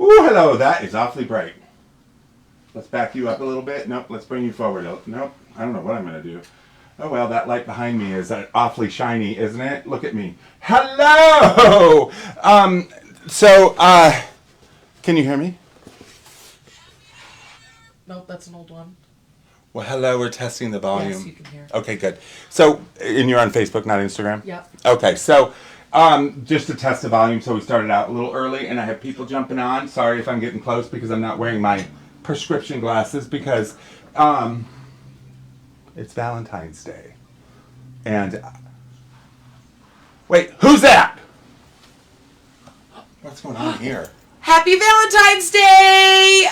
Ooh, hello. That is awfully bright. Let's back you up a little bit. Nope, let's bring you forward. Nope, I don't know what I'm going to do. Oh, well, that light behind me is awfully shiny, isn't it? Look at me. Hello! Can you hear me? Nope, that's an old one. Well, hello, we're testing the volume. Yes, you can hear. Okay, good. So, and you're on Facebook, not Instagram? Yep. Okay, so just to test the volume, so we started out a little early, and I have people jumping on. Sorry if I'm getting close because I'm not wearing my prescription glasses because it's Valentine's Day. And, wait, who's that? What's going on here? Happy Valentine's Day!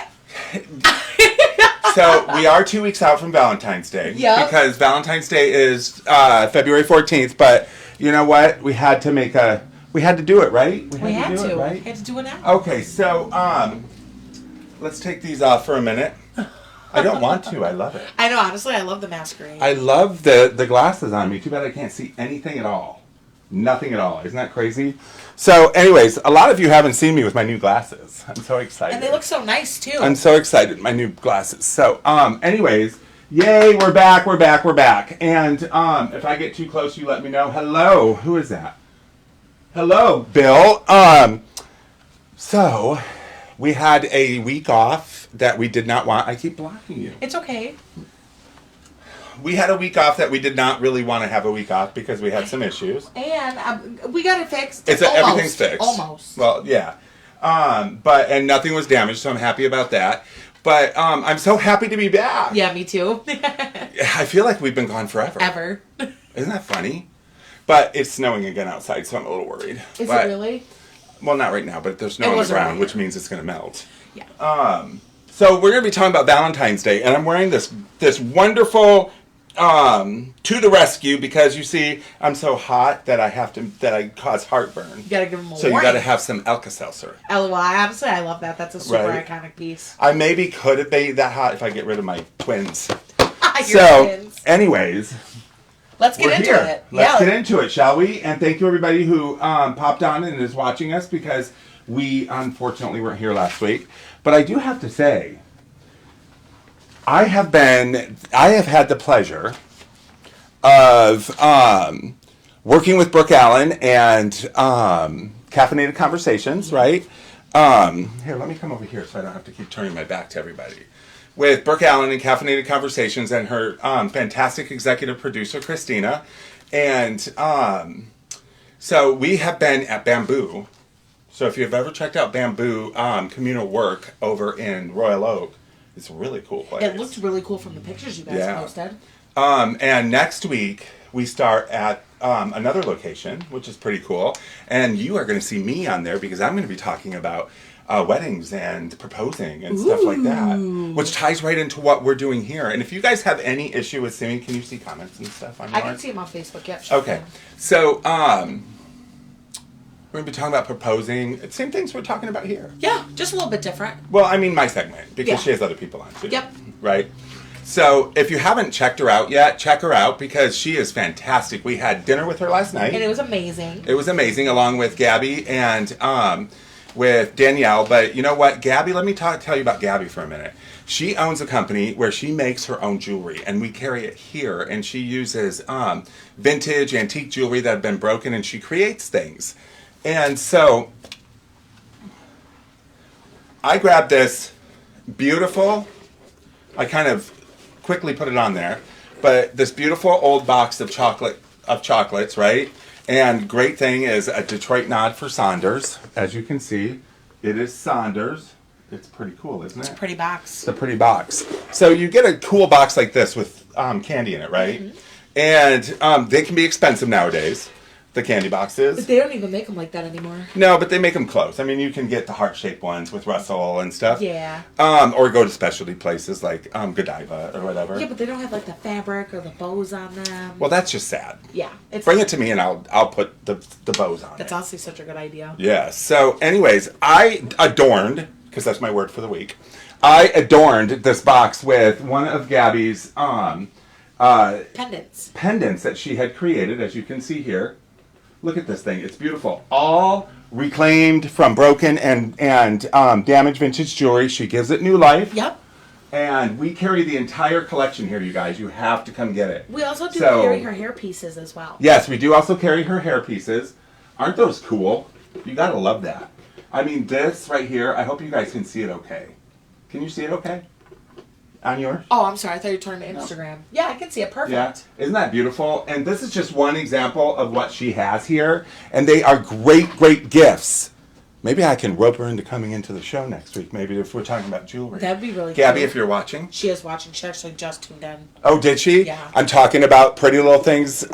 So we are 2 weeks out from Valentine's Day. Yep. Because Valentine's Day is February 14th, but you know what? We had to do it, right? We had to. Right? Had to do it now. Okay, so let's take these off for a minute. I don't want to. I love it. I know, honestly, I love the masquerade. I love the glasses on me. Too bad I can't see anything at all. Nothing at all. Isn't that crazy? So, anyways, a lot of you haven't seen me with my new glasses. I'm so excited. And they look so nice, too. I'm so excited. My new glasses. So, anyways, yay, we're back. And if I get too close, you let me know. Hello. Who is that? Hello, Bill. So, we had a week off that we did not want. I keep blocking you. It's okay. We had a week off that we did not really want to have a week off because we had some issues. And we got it fixed. Everything's fixed. Almost. Well, yeah. And nothing was damaged, so I'm happy about that. But I'm so happy to be back. Yeah, me too. I feel like we've been gone forever. Ever. Isn't that funny? But it's snowing again outside, so I'm a little worried. Is it really? Well, not right now, but there's snow on the ground, which means it's going to melt. Yeah. So we're going to be talking about Valentine's Day, and I'm wearing this wonderful to the rescue because you see I'm so hot that I cause heartburn. You gotta give them a So warning. You gotta have some Alka-Seltzer. LOI, honestly, I love that. That's a super Right. iconic piece. I maybe could be that hot if I get rid of my twins. Your twins. Anyways, Let's get into here. it. Let's get into it, shall we? And thank you everybody who popped on and is watching us because we unfortunately weren't here last week. But I do have to say, I have had the pleasure of working with Brooke Allen and Caffeinated Conversations, right? Here, let me come over here so I don't have to keep turning my back to everybody. With Brooke Allen and Caffeinated Conversations and her fantastic executive producer, Christina. And so we have been at Bamboo. So if you've ever checked out Bamboo Communal Work over in Royal Oak, it's a really cool place. It looked really cool from the pictures you guys posted. And next week, we start at another location, which is pretty cool. And you are going to see me on there because I'm going to be talking about weddings and proposing and stuff like that, which ties right into what we're doing here. And if you guys have any issue with seeing, can you see comments and stuff on yours? I can see them on Facebook, yep. Sure. Okay. So, we're going to be talking about proposing. Same things we're talking about here. Yeah, just a little bit different. Well, I mean my segment, because she has other people on too. Yep. Right? So, if you haven't checked her out yet, check her out because she is fantastic. We had dinner with her last night. And it was amazing. It was amazing, along with Gabby and with Danielle. But you know what? Gabby, let me tell you about Gabby for a minute. She owns a company where she makes her own jewelry, and we carry it here. And she uses vintage, antique jewelry that have been broken, and she creates things. And so, I grabbed this beautiful, I kind of quickly put it on there, but this beautiful old box of chocolates, right? And great thing is a Detroit nod for Saunders. As you can see, it is Saunders. It's pretty cool, isn't it? It's a pretty box. It's a pretty box. So you get a cool box like this with candy in it, right? Mm-hmm. And they can be expensive nowadays. The candy boxes. But they don't even make them like that anymore. No, but they make them close. I mean, you can get the heart-shaped ones with Russell and stuff. Yeah. Or go to specialty places like Godiva or whatever. Yeah, but they don't have like the fabric or the bows on them. Well, that's just sad. Yeah. Bring it to me and I'll put the bows on That's it. honestly such a good idea. Yeah. So, anyways, I adorned, because that's my word for the week, I adorned this box with one of Gabby's pendants that she had created, as you can see here. Look at this thing. It's beautiful. All reclaimed from broken and damaged vintage jewelry. She gives it new life. Yep. And we carry the entire collection here, you guys. You have to come get it. We also do carry her hair pieces as well. Yes, we do also carry her hair pieces. Aren't those cool? You gotta love that. I mean, this right here, I hope you guys can see it okay. Can you see it okay? On yours? Oh, I'm sorry. I thought you turned to Instagram. No. Yeah, I can see it perfect. Yeah. Isn't that beautiful? And this is just one example of what she has here. And they are great, great gifts. Maybe I can rope her into coming into the show next week. Maybe if we're talking about jewelry. That'd be really Gabby, cool. if you're watching. She is watching. She actually just tuned in. Oh, did she? Yeah. I'm talking about Pretty Little Things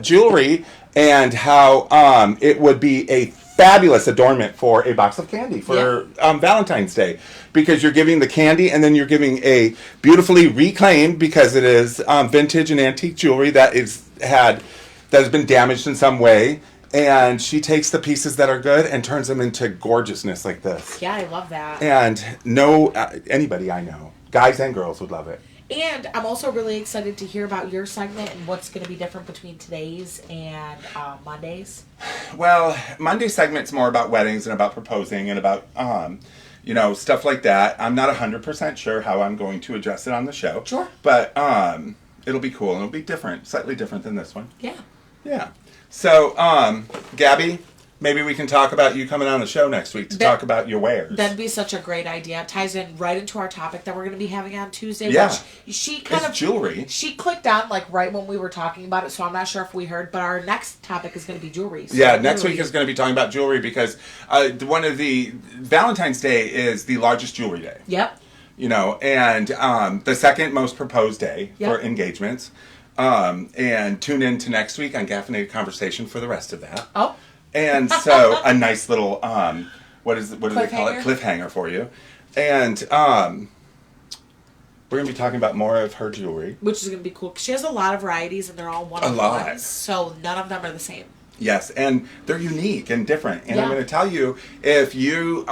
jewelry and how it would be a fabulous adornment for a box of candy for Valentine's Day. Because you're giving the candy and then you're giving a beautifully reclaimed, because it is vintage and antique jewelry that has been damaged in some way. And she takes the pieces that are good and turns them into gorgeousness like this. Yeah, I love that. And anybody I know, guys and girls, would love it. And I'm also really excited to hear about your segment and what's going to be different between today's and Mondays. Well, Monday's segment's more about weddings and about proposing and about, stuff like that. I'm not 100% sure how I'm going to address it on the show. Sure. But it'll be cool and it'll be different, slightly different than this one. Yeah. Yeah. So, Gabby, maybe we can talk about you coming on the show next week to talk about your wares. That'd be such a great idea. It ties in right into our topic that we're going to be having on Tuesday. Yeah. Which she kind of jewelry. She clicked on right when we were talking about it, so I'm not sure if we heard. But our next topic is going to be jewelry. So next week is going to be talking about jewelry because one of the Valentine's Day is the largest jewelry day. Yep. And the second most proposed day for engagements. And tune in to next week on Caffeinated Conversation for the rest of that. Oh. And so a nice little what do they call it? Cliffhanger for you. And we're gonna be talking about more of her jewelry, which is gonna be cool. 'Cause she has a lot of varieties, and they're all one of ones. So none of them are the same. Yes, and they're unique and different. And I'm gonna tell you, if you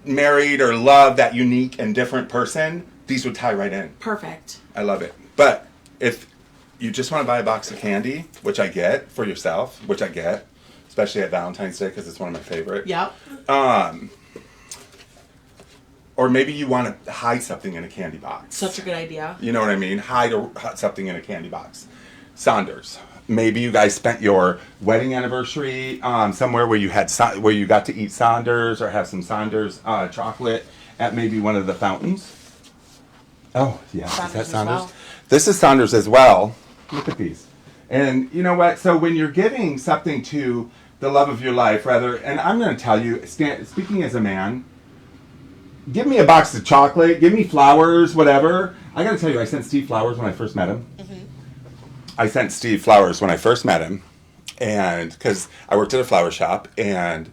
married or love that unique and different person, these would tie right in. Perfect. I love it. But if you just want to buy a box of candy, which I get for yourself, which I get, especially at Valentine's Day because it's one of my favorite. Yep. Or maybe you want to hide something in a candy box. Such a good idea. You know what I mean? Hide something in a candy box. Sonders. Maybe you guys spent your wedding anniversary somewhere where you got to eat Sonders or have some Sonders chocolate at maybe one of the fountains. Oh, yeah. Is that Sonders? Well. This is Sonders as well. Look at these. And you know what? So when you're giving something to the love of your life, and I'm going to tell you, speaking as a man, give me a box of chocolate, give me flowers, whatever. I got to tell you, I sent Steve flowers when I first met him. Mm-hmm. I sent Steve flowers when I first met him, and because I worked at a flower shop, and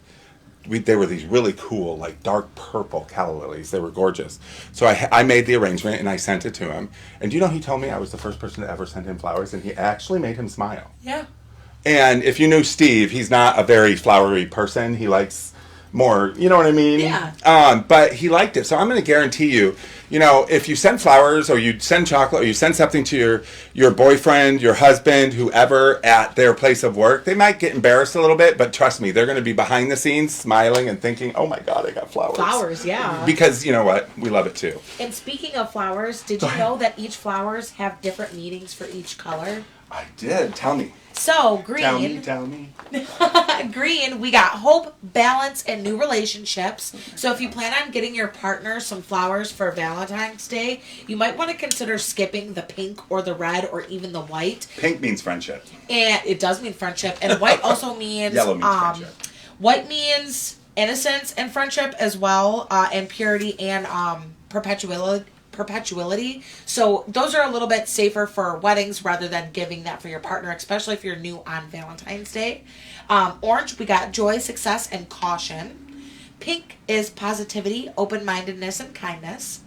they were these really cool, like dark purple calla lilies. They were gorgeous. So I made the arrangement and I sent it to him. And he told me I was the first person to ever send him flowers, and he actually made him smile. Yeah. And if you knew Steve, he's not a very flowery person. He likes more, you know what I mean? Yeah. But he liked it. So I'm going to guarantee you, if you send flowers or you send chocolate or you send something to your boyfriend, your husband, whoever at their place of work, they might get embarrassed a little bit, but trust me, they're going to be behind the scenes smiling and thinking, oh my God, I got flowers. Flowers, yeah. Because you know what? We love it too. And speaking of flowers, did you know that each flowers have different meanings for each color? I did. Tell me. So, green. Tell me. Green, we got hope, balance, and new relationships. So if you plan on getting your partner some flowers for Valentine's Day, you might want to consider skipping the pink or the red or even the white. Pink means friendship. And it does mean friendship. And white also means... Yellow means friendship. White means innocence and friendship as well, and purity and perpetuality. So those are a little bit safer for weddings rather than giving that for your partner, especially if you're new on Valentine's Day. Orange, we got joy, success, and caution. Pink is positivity, open-mindedness, and kindness.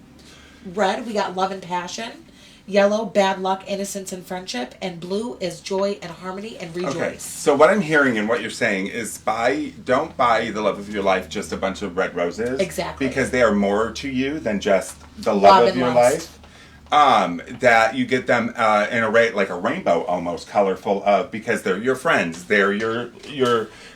Red, we got love and passion. Yellow, bad luck, innocence, and friendship. And blue is joy and harmony and rejoice. Okay, so what I'm hearing and what you're saying is don't buy the love of your life just a bunch of red roses. Exactly. Because they are more to you than just the love of your life. That you get them in a rainbow almost colorful because they're your friends, they're your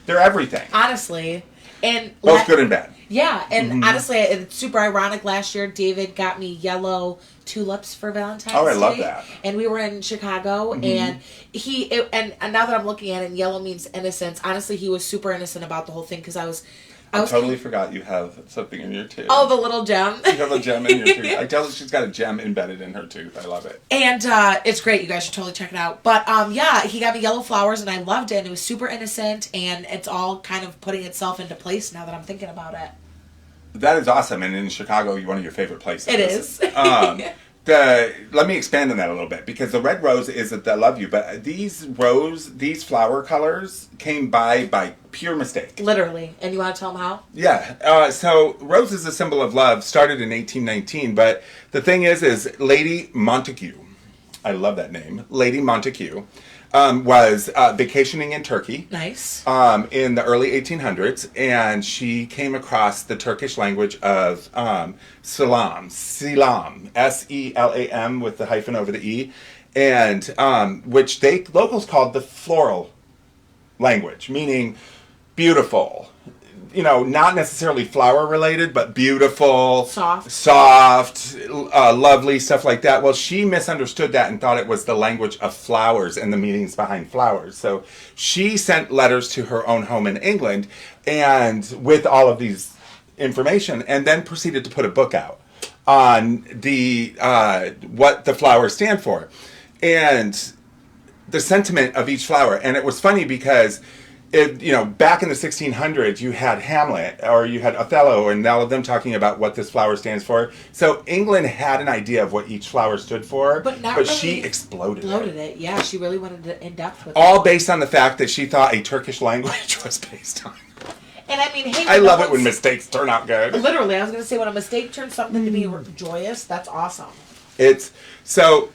They're everything. Honestly. And both good and bad. Yeah, and honestly, it's super ironic. Last year, David got me yellow tulips for Valentine's Day. Oh, I love that. And we were in Chicago, and and now that I'm looking at it, Yellow means innocence. Honestly, he was super innocent about the whole thing because I totally forgot you have something in your tooth. Oh, the little gem. You have a gem in your tooth. I tell her she's got a gem embedded in her tooth. I love it. And it's great. You guys should totally check it out. But yeah, he got me yellow flowers, and I loved it. And it was super innocent, and it's all kind of putting itself into place now that I'm thinking about it. That is awesome. And in Chicago, one of your favorite places. It is. Let me expand on that a little bit, because the red rose is that I love you, but these flower colors came by pure mistake. Literally. And you want to tell them how? Yeah. So rose is a symbol of love, started in 1819, but the thing is Lady Montague, I love that name, Lady Montague, was vacationing in Turkey. Nice. In the early 1800s, and she came across the Turkish language of Selam, S-E-L-A-M with the hyphen over the E, and which locals called the floral language, meaning beautiful. Not necessarily flower related, but beautiful, soft, lovely, stuff like that. Well, she misunderstood that and thought it was the language of flowers and the meanings behind flowers. So she sent letters to her own home in England, and with all of these information, and then proceeded to put a book out on the what the flowers stand for and the sentiment of each flower. And it was funny because back in the 1600s, you had Hamlet or you had Othello and all of them talking about what this flower stands for. So England had an idea of what each flower stood for, but really she exploded it. Yeah, she really wanted to in depth with it. All based on the fact that she thought a Turkish language was based on. And I mean, hey, I love it when mistakes turn out good. Literally, I was going to say, when a mistake turns something to be joyous, that's awesome. It's so.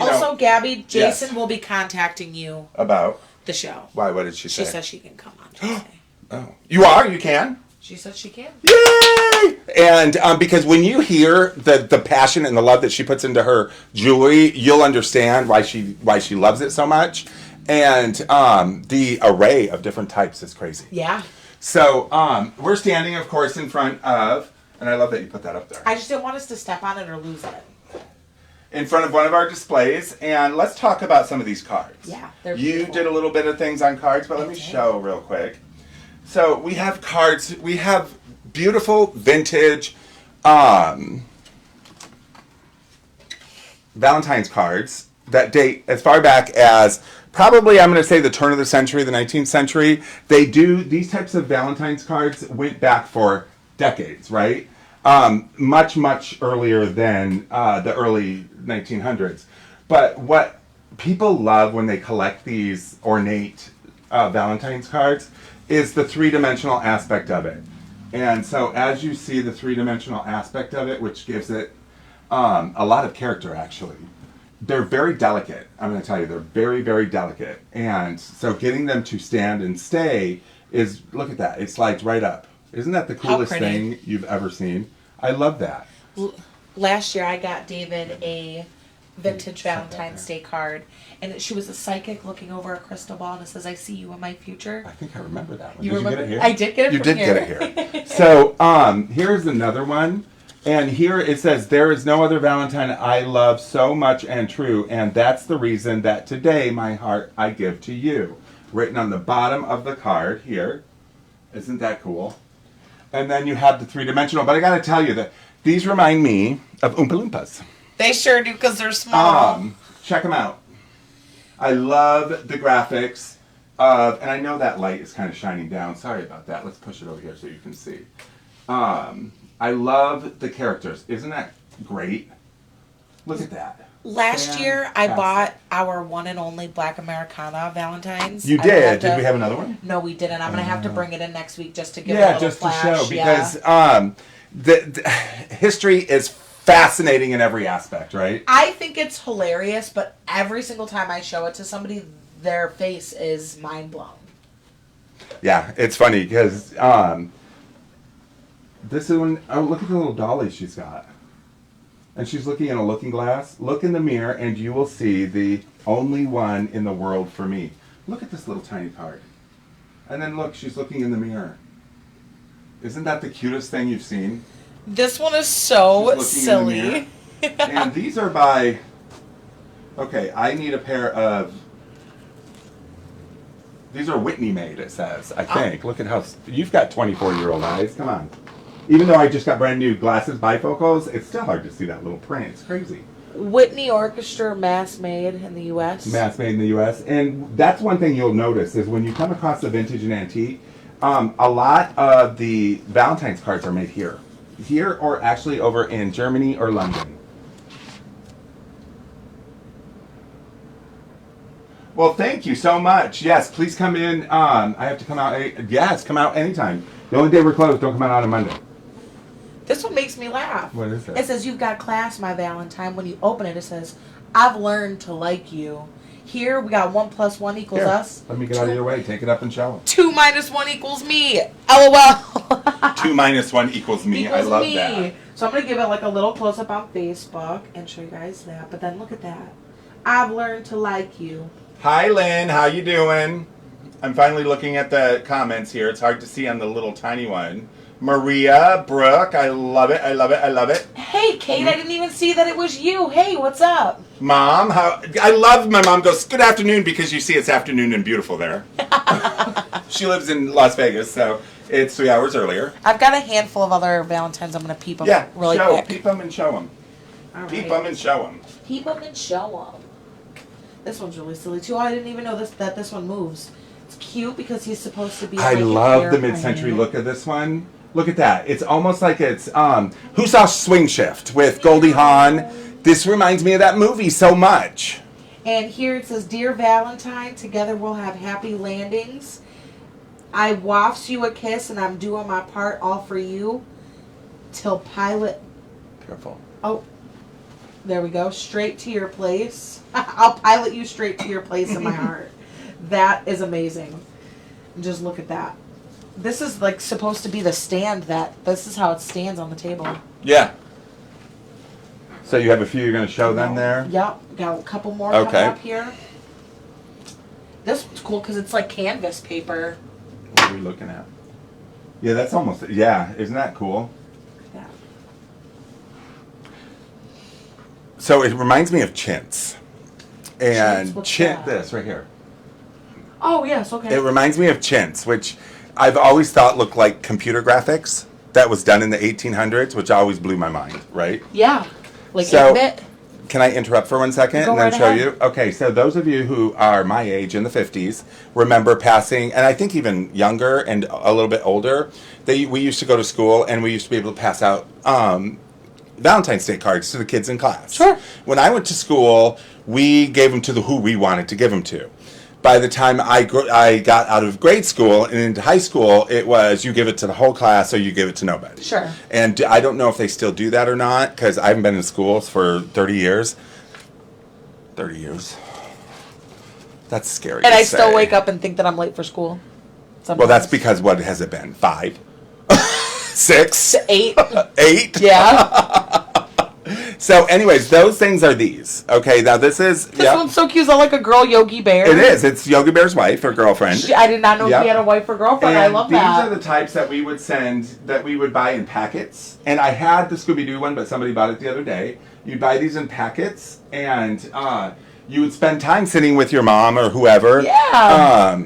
Also, Gabby, Jason will be contacting you about the show. Why? What did she say? She said she can come on Tuesday. Oh, you are? You can? She said she can. Yay! And because when you hear the passion and the love that she puts into her jewelry, you'll understand why she loves it so much. And the array of different types is crazy. Yeah. So we're standing, of course, in front of, and I love that you put that up there. I just didn't want us to step on it or lose it. In front of one of our displays, and let's talk about some of these cards. Yeah, they're You beautiful. did a little bit of things on cards, but let me show real quick. So we have cards. We have beautiful vintage Valentine's cards that date as far back as probably, I'm going to say, the turn of the century, the 19th century. These types of Valentine's cards went back for decades, right? Much, much earlier than the early 1900s. But what people love when they collect these ornate Valentine's cards is the three-dimensional aspect of it. And so as you see the three-dimensional aspect of it, which gives it a lot of character, actually, they're very delicate. I'm going to tell you, they're very, very delicate. And so getting them to stand and stay is, look at that, it slides right up. Isn't that the coolest thing you've ever seen? I love that. Last year, I got David a vintage Valentine's Day card, and she was a psychic looking over a crystal ball, and it says, "I see you in my future." I think I remember that one. You did remember? You get it here? I did get it. You from did here. get it here. So here's another one, and here it says, "There is no other Valentine I love so much and true, and that's the reason that today my heart I give to you." Written on the bottom of the card here. Isn't that cool? And then you have the three-dimensional. But I got to tell you that these remind me of Oompa Loompas. They sure do, because they're small. Check them out. I love the graphics of, and I know that light is kind of shining down. Sorry about that. Let's push it over here so you can see. I love the characters. Isn't that great? Look at that. Last year, I bought our one and only Black Americana Valentines. You did? Did we have another one? No, we didn't. I'm going to have to bring it in next week just to give it a little flash. To show, because the history is fascinating in every aspect, right? I think it's hilarious, but every single time I show it to somebody, their face is mind blown. Yeah, it's funny because this is when, oh, look at the little dolly she's got. And she's looking in a looking glass. Look in the mirror and you will see the only one in the world for me. Look at this little tiny card. And then look, she's looking in the mirror. Isn't that the cutest thing you've seen? This one is so She's looking in the silly. mirror. And these are by... Okay, I need a pair of... These are Whitney made, it says, I think. Look at how... You've got 24-year-old eyes. Come on. Even though I just got brand new glasses, bifocals, it's still hard to see that little print. It's crazy. Whitney Orchestra, mass made in the U.S. Mass made in the U.S. And that's one thing you'll notice is when you come across the vintage and antique, a lot of the Valentine's cards are made here. Here or actually over in Germany or London. Well, thank you so much. Yes, please come in. I have to come out. Yes, come out anytime. The only day we're closed, don't come out on a Monday. This one makes me laugh. What is it? It says, "You've got class, my Valentine." When you open it, it says, "I've learned to like you." Here, we got 1 + 1 = Here, us. let me get out of your way. Take it up and show them. 2 - 1 = me. LOL. 2 - 1 = me. I love that. So I'm going to give it like a little close-up on Facebook and show you guys that. But then look at that. I've learned to like you. Hi, Lynn. How you doing? I'm finally looking at the comments here. It's hard to see on the little tiny one. Maria, Brooke, I love it. I love it. I love it. Hey, Kate, I didn't even see that it was you. Hey, what's up? Mom, I love my mom goes, "Good afternoon," because you see it's afternoon and beautiful there. She lives in Las Vegas, so it's 3 hours earlier. I've got a handful of other Valentines. I'm going to peep them really quick. Peep them and show them. All right. Peep them and show them. Peep them and show them. This one's really silly, too. I didn't even know that this one moves. It's cute because he's supposed to be I like an love the airplane. mid-century look of this one. Look at that. It's almost like it's Who Saw Swing Shift with Goldie Hawn. This reminds me of that movie so much. And here it says, "Dear Valentine, together we'll have happy landings. I wafts you a kiss and I'm doing my part all for you. Till pilot..." Careful. Oh, there we go. "Straight to your place. I'll pilot you straight to your place in my heart." That is amazing. Just look at that. This is like supposed to be the stand this is how it stands on the table. Yeah. So you have a few you're going to show them there? Yep. Got a couple more Okay. coming up here. This one's cool because it's like canvas paper. What are we looking at? Yeah, that's almost, yeah. Isn't that cool? Yeah. So it reminds me of chintz. And What's chintz, that? this right here. Oh, yes, okay. It reminds me of chintz, which I've always thought looked like computer graphics that was done in the 1800s, which always blew my mind, right? Yeah. Like So- 8-bit. Can I interrupt for 1 second Go and then right show ahead. you? Okay, so those of you who are my age in the 50s remember passing, and I think even younger and a little bit older, we used to go to school and we used to be able to pass out Valentine's Day cards to the kids in class. Sure. When I went to school, we gave them to who we wanted to give them to. By the time I got out of grade school and into high school, it was you give it to the whole class or you give it to nobody. Sure. And I don't know if they still do that or not because I haven't been in schools for 30 years. 30 years. That's scary. And to I still say. wake up and think that I'm late for school. Sometimes. Well, that's because what has it been? 5? 6? 8. 8? Yeah. So, anyways, those things are these. Okay, now this is. This one's so cute. It's like a girl Yogi Bear. It is. It's Yogi Bear's wife or girlfriend. I did not know Yep. he had a wife or girlfriend. And I love these that. are the types that we would send, that we would buy in packets. And I had the Scooby-Doo one, but somebody bought it the other day. You'd buy these in packets, and you would spend time sitting with your mom or whoever. Yeah.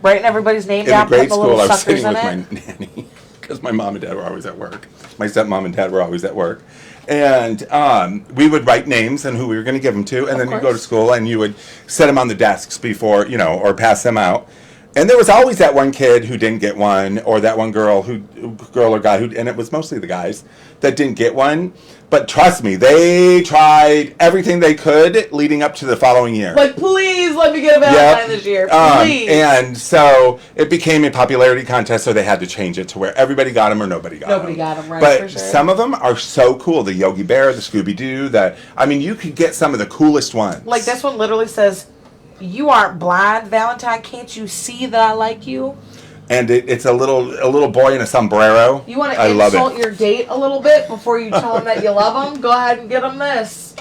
Writing everybody's name in down, the grade putting the school, little I was suckers sitting in with it. my nanny because my mom and dad were always at work. My stepmom and dad were always at work. And we would write names and who we were going to give them to, and then you'd go to school and you would set them on the desks before, or pass them out. And there was always that one kid who didn't get one, or that one girl or guy and it was mostly the guys that didn't get one. But trust me, they tried everything they could leading up to the following year. Like, please let me get a Valentine this year. Please. And so it became a popularity contest, so they had to change it to where everybody got them or nobody got them. Nobody got them, right? But for sure. some of them are so cool. The Yogi Bear, the Scooby-Doo, you could get some of the coolest ones. Like this one literally says, "You aren't blind, Valentine. Can't you see that I like you?" And it's a little boy in a sombrero. You want to I love insult it. your date a little bit before you tell him that you love him? Go ahead and get him this.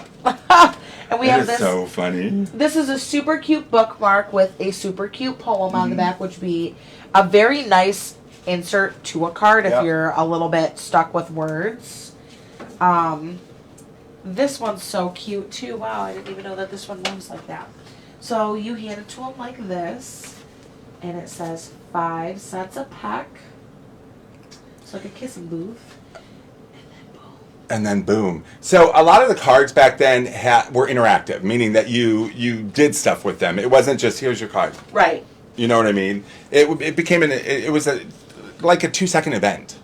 And we It have is this. so funny. This is a super cute bookmark with a super cute poem on the back, which would be a very nice insert to a card if you're a little bit stuck with words. This one's so cute too. Wow, I didn't even know that this one moves like that. So you hand it to them like this, and it says 5 sets a peck. It's like a kissing booth. And then boom. So a lot of the cards back then were interactive, meaning that you did stuff with them. It wasn't just here's your card. Right. You know what I mean? It became it was like a 2-second event.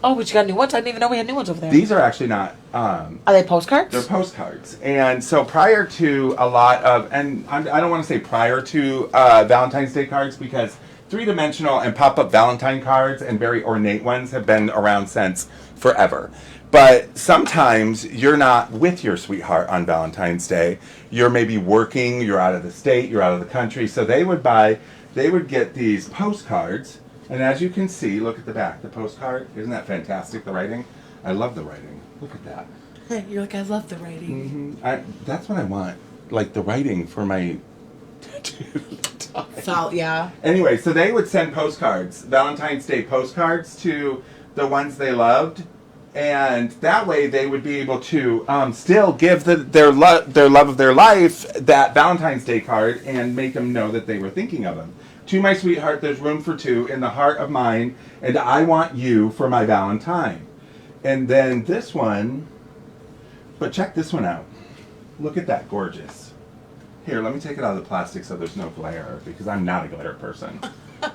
Oh, but you got new ones? I didn't even know we had new ones over there. These are actually not. Are they postcards? They're postcards. And so prior to a lot of, and I don't want to say prior to Valentine's Day cards, because 3-dimensional and pop-up Valentine cards and very ornate ones have been around since forever. But sometimes you're not with your sweetheart on Valentine's Day. You're maybe working, you're out of the state, you're out of the country. So they would get these postcards. And as you can see, look at the back, the postcard. Isn't that fantastic, the writing? I love the writing. Look at that. You're like, I love the writing. That's what I want. Like the writing for my tattoo. Yeah. Anyway, so they would send postcards, Valentine's Day postcards to the ones they loved. And that way they would be able to still give their love of their life that Valentine's Day card and make them know that they were thinking of them. To my sweetheart, there's room for 2 in the heart of mine, and I want you for my Valentine. And then this one, but check this one out. Look at that, gorgeous. Here, let me take it out of the plastic so there's no glare, because I'm not a glare person.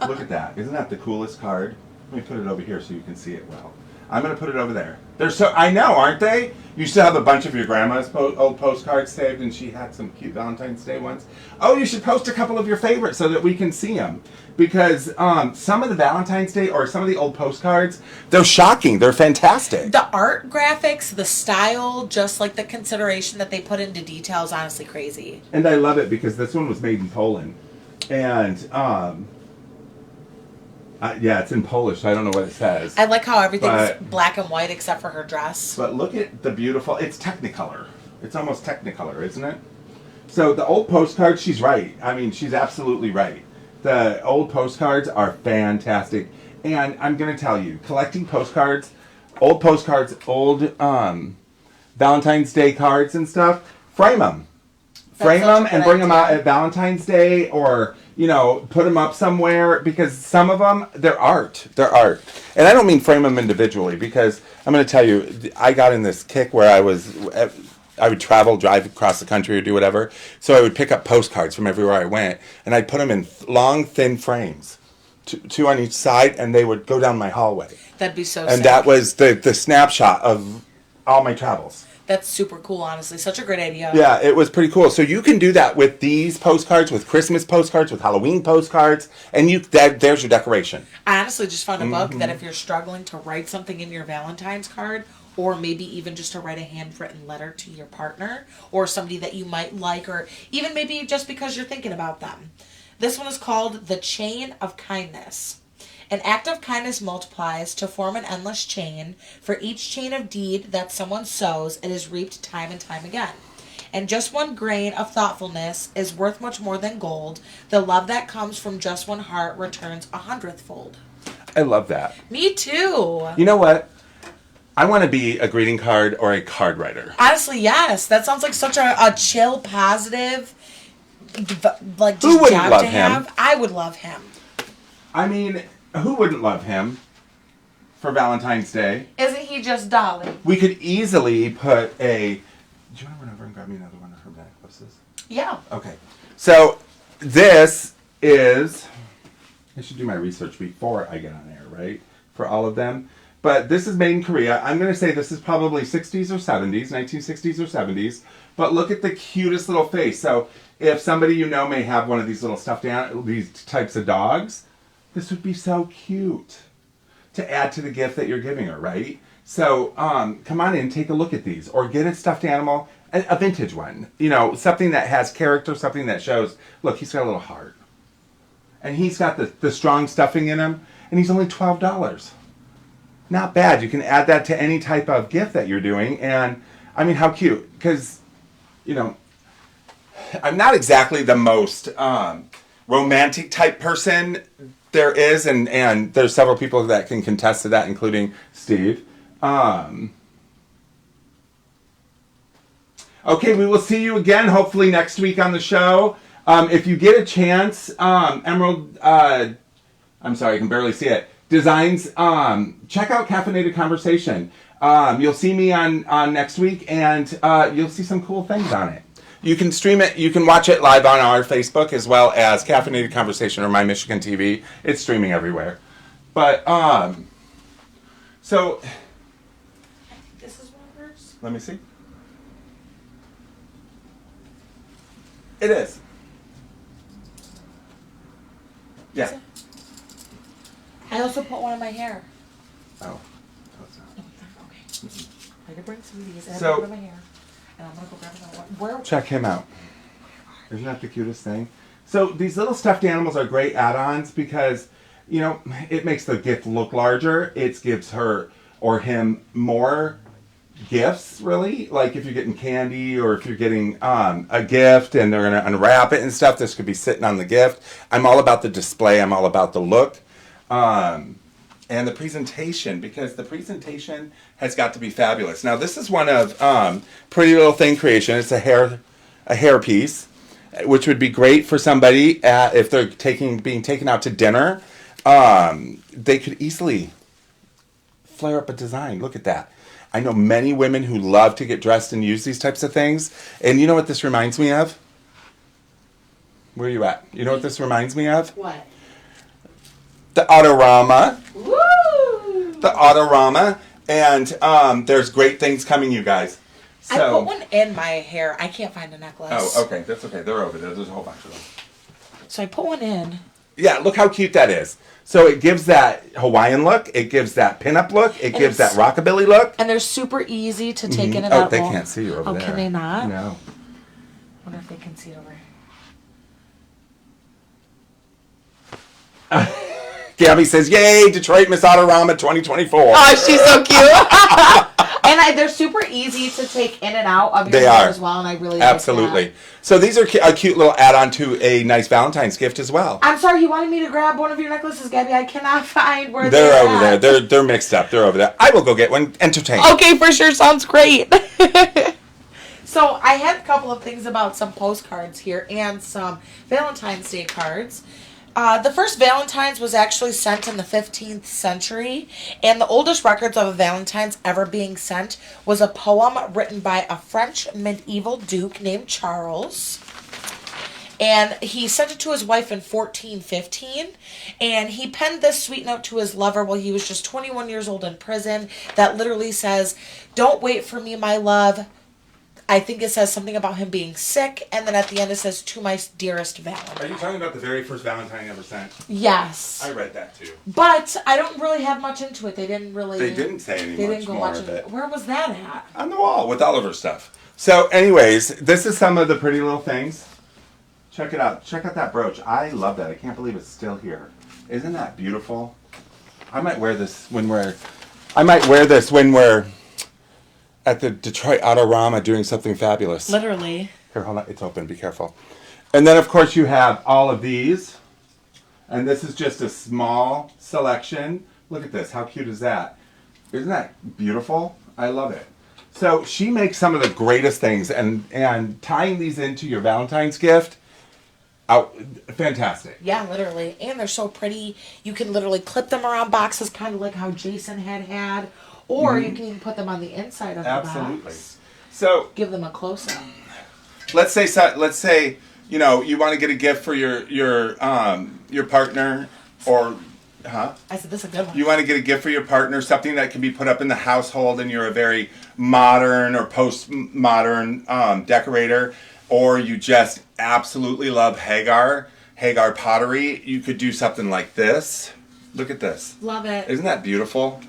Look at that. Isn't that the coolest card? Let me put it over here so you can see it well. I'm going to put it over there. They're so, I know, aren't they? You still have a bunch of your grandma's old postcards saved, and she had some cute Valentine's Day ones. Oh, you should post a couple of your favorites so that we can see them. Because some of the Valentine's Day or some of the old postcards, they're shocking. They're fantastic. The art graphics, the style, just like the consideration that they put into detail is honestly crazy. And I love it because this one was made in Poland. And yeah, it's in Polish, so I don't know what it says. I like how everything's black and white except for her dress. But look at the beautiful, it's Technicolor. It's almost Technicolor, isn't it? So the old postcards, she's right. I mean, she's absolutely right. The old postcards are fantastic. And I'm going to tell you, collecting postcards, old Valentine's Day cards and stuff, frame them. Frame them and bring them out at Valentine's Day, or, you know, put them up somewhere, because some of them, they're art. They're art. And I don't mean frame them individually, because I'm going to tell you, I got in this kick where I would travel, drive across the country or do whatever. So I would pick up postcards from everywhere I went, and I'd put them in long, thin frames, two on each side, and they would go down my hallway. That'd be so And sick. that was the snapshot of all my travels. That's super cool, honestly. Such a great idea. Yeah, it was pretty cool. So you can do that with these postcards, with Christmas postcards, with Halloween postcards, and there's your decoration. I honestly just found a book that if you're struggling to write something in your Valentine's card, or maybe even just to write a handwritten letter to your partner, or somebody that you might like, or even maybe just because you're thinking about them. This one is called The Chain of Kindness. An act of kindness multiplies to form an endless chain. For each chain of deed that someone sows, it is reaped time and time again. And just one grain of thoughtfulness is worth much more than gold. The love that comes from just one heart returns 100-fold. I love that. Me too. You know what? I want to be a greeting card or a card writer. Honestly, yes. That sounds like such a chill, positive, like, just Who wouldn't job love to him? have. I would love him. I mean, who wouldn't love him for Valentine's Day? Isn't he just darling? We could easily put a... Do you want to run over and grab me another one of her necklaces? Yeah. Okay. So, this is... I should do my research before I get on air, right? For all of them. But this is made in Korea. I'm going to say this is probably 60s or 70s, 1960s or 70s. But look at the cutest little face. So, if somebody you know may have one of these little stuffed animals, these types of dogs... This would be so cute to add to the gift that you're giving her, right? So come on in, take a look at these. Or get a stuffed animal, a vintage one. You know, something that has character, something that shows, look, he's got a little heart. And he's got the strong stuffing in him, and he's only $12. Not bad. You can add that to any type of gift that you're doing. And, I mean, how cute. Because you know, I'm not exactly the most romantic type person there is, and there's several people that can contest to that, including Steve. Okay, we will see you again, hopefully next week on the show. If you get a chance, Emerald, I'm sorry, I can barely see it. Designs, check out Caffeinated Conversation. You'll see me on next week, and you'll see some cool things on it. You can stream it. You can watch it live on our Facebook as well as Caffeinated Conversation or My Michigan TV. It's streaming everywhere. But so This is one of hers. let me see. It is. Yeah. I also put one in my hair. Oh. Okay. I could bring some of these. So- I put in my hair, and I'm gonna go grab another one. Where? Check him out. Isn't that the cutest thing? So these little stuffed animals are great add-ons because, you know, it makes the gift look larger. It gives her or him more gifts, really. Like if you're getting candy or if you're getting a gift and they're going to unwrap it and stuff, this could be sitting on the gift. I'm all about the display. I'm all about the look. And the presentation, because the presentation has got to be fabulous. Now, this is one of Pretty Little Thing Creation. It's a hair piece, which would be great for somebody if they're being taken out to dinner. They could easily flare up a design. Look at that. I know many women who love to get dressed and use these types of things. And you know what this reminds me of? Where are you at? You know what this reminds me of? What? The Autorama. Woo! The Autorama. And there's great things coming, you guys. I put one in my hair. I can't find a necklace. Oh, okay. That's okay. They're over there. There's a whole bunch of them. So I put one in. Yeah, look how cute that is. So it gives that Hawaiian look. It gives that pinup look. It gives that rockabilly look. And they're super easy to take in and Oh, out. they can't see you over there. Oh, can they not? No. I wonder if they can see it over here. Gabby says, "Yay, Detroit Miss Autorama 2024." Oh, she's so cute. And they're super easy to take in and out of your hair as well, and I really absolutely. Like that. So these are a cute little add-on to a nice Valentine's gift as well. I'm sorry, he wanted me to grab one of your necklaces, Gabby. I cannot find where they're over there. They're mixed up. They're over there. I will go get one. Entertain. Okay, for sure. Sounds great. So I had a couple of things about some postcards here and some Valentine's Day cards. The first Valentine's was actually sent in the 15th century, and the oldest records of a Valentine's ever being sent was a poem written by a French medieval duke named Charles. And he sent it to his wife in 1415, and he penned this sweet note to his lover while he was just 21 years old in prison that literally says, "Don't wait for me, my love." I think it says something about him being sick, and then at the end it says, "To my dearest Valentine." Are you talking about the very first Valentine ever sent? Yes. I read that too. But I don't really have much into it. They didn't really. They didn't say any much more of it. Where was that at? On the wall with all of her stuff. So, anyways, this is some of the Pretty Little Things. Check it out. Check out that brooch. I love that. I can't believe it's still here. Isn't that beautiful? I might wear this when we're at the Detroit Autorama doing something fabulous. Literally. Here, hold on. It's open. Be careful. And then, of course, you have all of these. And this is just a small selection. Look at this. How cute is that? Isn't that beautiful? I love it. So she makes some of the greatest things. And tying these into your Valentine's gift, fantastic. Yeah, literally. And they're so pretty. You can literally clip them around boxes, kind of like how Jason had. Or you can even put them on the inside of the box. So give them a close-up. Let's say you want to get a gift for your partner, or I said this is a good one. You want to get a gift for your partner, something that can be put up in the household, and you're a very modern or postmodern decorator, or you just absolutely love Hagar pottery. You could do something like this. Look at this. Love it. Isn't that beautiful?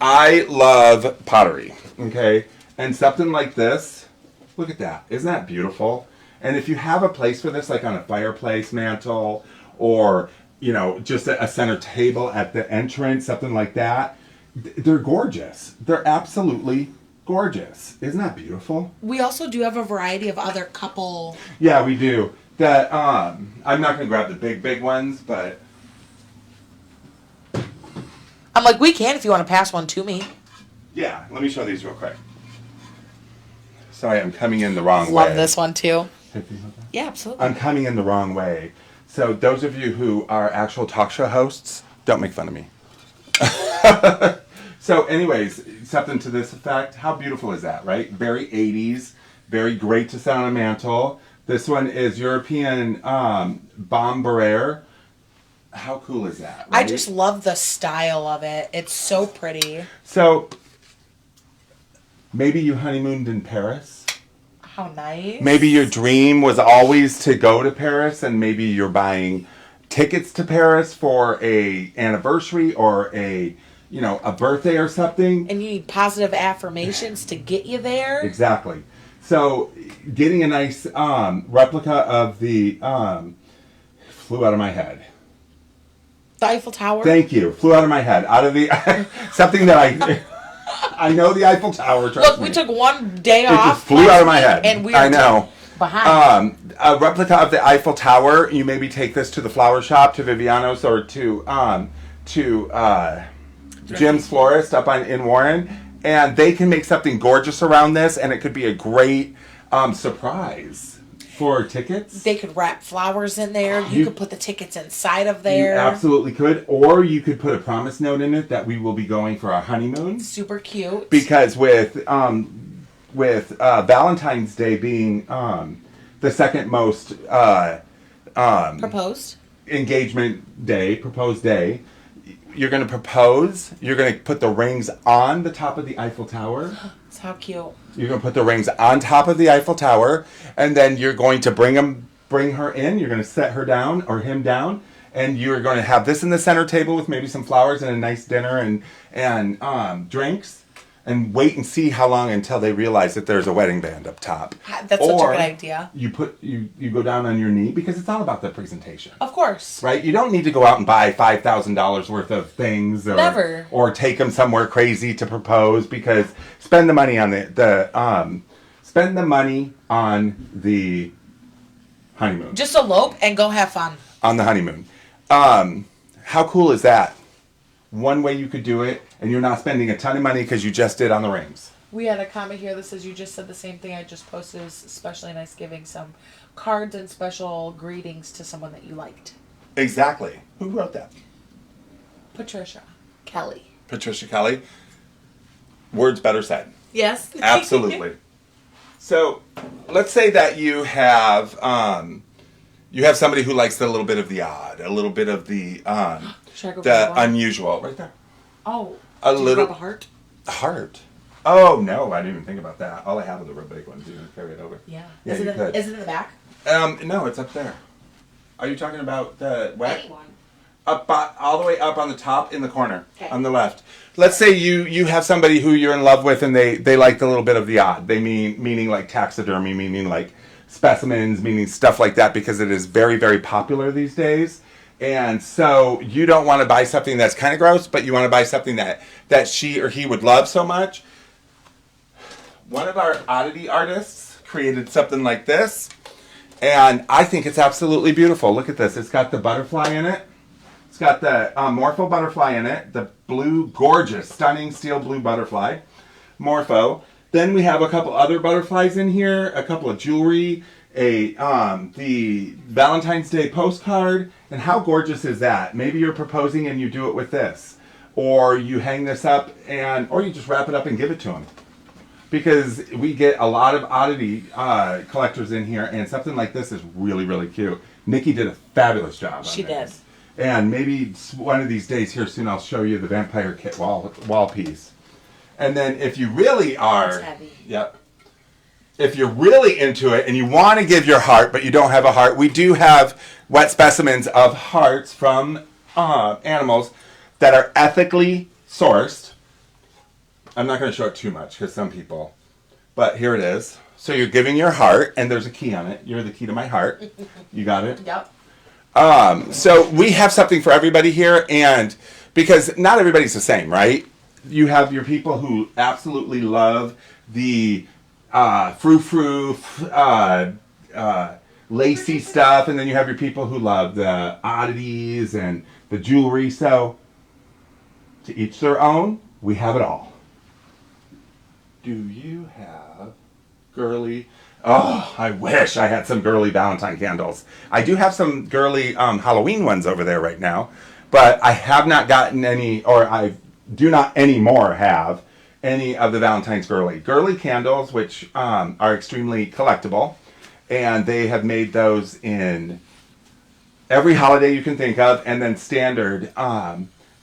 I love pottery, okay? And something like this, look at that. Isn't that beautiful? And if you have a place for this, like on a fireplace mantle or, just a center table at the entrance, something like that, they're gorgeous. They're absolutely Gorgeous. Isn't that beautiful? We also do have a variety of other couple. Yeah, we do. That I'm not going to grab the big ones, but I'm like, we can if you want to pass one to me. yeah, let me show these real quick. Sorry, I'm coming in the wrong way. Love this one too. Take these with that? Yeah, absolutely. I'm coming in the wrong way. So those of you who are actual talk show hosts, don't make fun of me. So anyways, something to this effect. How beautiful is that, right? Very 80s, very great to set on a mantle. This one is European Bombe Barriere. How cool is that, right? I just love the style of it. It's so pretty. So, maybe you honeymooned in Paris. How nice. Maybe your dream was always to go to Paris, and maybe you're buying tickets to Paris for a anniversary or a birthday or something. And you need positive affirmations to get you there. Exactly. So, getting a nice replica of the flew out of my head. The Eiffel Tower. Thank you. Flew out of my head. Out of the something that I know the Eiffel Tower. Trust me. We took one day It off. just flew out of my head. And we I know. Behind. A replica of the Eiffel Tower. You maybe take this to the flower shop, to Viviano's, or to Jim's Florist up in Warren, and they can make something gorgeous around this, and it could be a great surprise for tickets. They could wrap flowers in there. You could put the tickets inside of there. You absolutely could. Or you could put a promise note in it that we will be going for our honeymoon. Super cute. Because with Valentine's Day being the second most Proposed. engagement day, proposed day, you're going to propose. You're going to put the rings on the top of the Eiffel Tower. That's how cute. You're going to put the rings on top of the Eiffel Tower, and then you're going to bring her in. You're going to set her down or him down, and you're going to have this in the center table with maybe some flowers and a nice dinner and drinks, and wait and see how long until they realize that there's a wedding band up top. That's such a good idea. You go down on your knee, because it's all about the presentation. Of course. Right? You don't need to go out and buy $5,000 worth of things or take them somewhere crazy to propose, because spend the money on the honeymoon. Just elope and go have fun. On the honeymoon. How cool is that? One way you could do it, and you're not spending a ton of money because you just did on the rings. We had a comment here that says you just said the same thing I just posted. Is especially nice giving some cards and special greetings to someone that you liked. Exactly. Who wrote that? Patricia Kelly. Patricia Kelly. Words better said. Yes. Absolutely. So, let's say that you have somebody who likes a little bit of the odd, a little bit of the unusual. Right there. Oh. A do little. You have a heart? Heart. Oh no, I didn't even think about that. All I have are the real big ones. You can carry it over. Yeah. Yeah, Is it in the back? No, it's up there. Are you talking about the wet? Anyone. All the way up on the top in the corner, Okay. on the left. Let's say you have somebody who you're in love with, and they like a little bit of the odd. They meaning like taxidermy, meaning like specimens, meaning stuff like that, because it is very, very popular these days. And so you don't want to buy something that's kind of gross, but you want to buy something that she or he would love so much. One of our oddity artists created something like this, and I think it's absolutely beautiful. Look at this. It's got the butterfly in it. It's got the Morpho butterfly in it. The blue, gorgeous, stunning steel blue butterfly. Morpho. Then we have a couple other butterflies in here, a couple of jewelry, the Valentine's Day postcard. And how gorgeous is that? Maybe you're proposing and you do it with this. Or you hang this up, or you just wrap it up and give it to them. Because we get a lot of oddity collectors in here, and something like this is really, really cute. Nikki did a fabulous job on She this. did. And maybe one of these days here soon I'll show you the Vampire Kit wall piece. And then if you really are... That's heavy. Yep. If you're really into it and you want to give your heart, but you don't have a heart, we do have wet specimens of hearts from animals that are ethically sourced. I'm not going to show it too much because some people... But here it is. So you're giving your heart, and there's a key on it. You're the key to my heart. You got it? Yep. So we have something for everybody here, and because not everybody's the same, right? You have your people who absolutely love the frou-frou, lacy stuff, and then you have your people who love the oddities and the jewelry. So, to each their own, we have it all. Do you have girly... Oh, I wish I had some girly Valentine candles. I do have some girly Halloween ones over there right now, but I have not gotten any, or I do not anymore have any of the Valentine's girly candles, which are extremely collectible, and they have made those in every holiday you can think of, and then standard.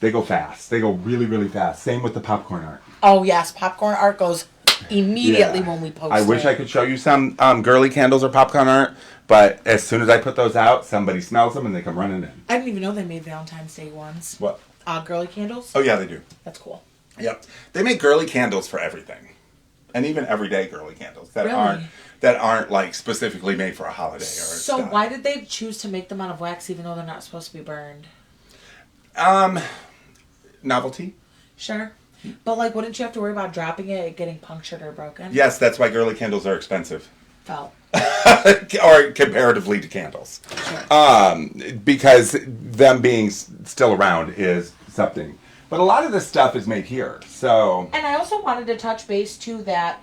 They go fast. They go really, really fast. Same with the popcorn art. Oh yes, popcorn art goes immediately when we post I wish I could show you some girly candles or popcorn art, but as soon as I put those out, somebody smells them and they come running in. I didn't even know they made Valentine's Day ones. What? Girly candles? Oh, yeah, they do. That's cool. Yep. They make girly candles for everything. And even everyday girly candles that Really? aren't like specifically made for a holiday or So stuff. why did they choose to make them out of wax even though they're not supposed to be burned? Novelty? Sure. But like wouldn't you have to worry about dropping it, getting punctured or broken? Yes, that's why girly candles are expensive. Oh. Or comparatively to candles. Sure. Because them being still around is something. But a lot of this stuff is made here, so... And I also wanted to touch base, too, that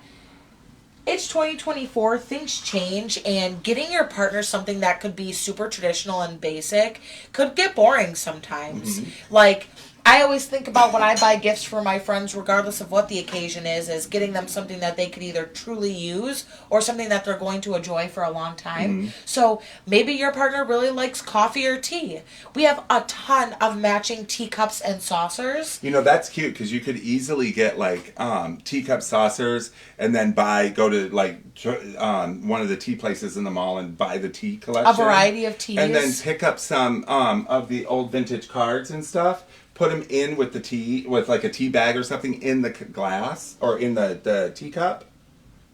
it's 2024, things change, and getting your partner something that could be super traditional and basic could get boring sometimes. Mm-hmm. Like, I always think about when I buy gifts for my friends, regardless of what the occasion is getting them something that they could either truly use or something that they're going to enjoy for a long time. Mm-hmm. So maybe your partner really likes coffee or tea. We have a ton of matching teacups and saucers. You know, that's cute because you could easily get like teacup saucers and then go to like one of the tea places in the mall and buy the tea collection. A variety of teas. And then pick up some of the old vintage cards and stuff. Put them in with the tea, with like a tea bag or something in the glass or in the teacup.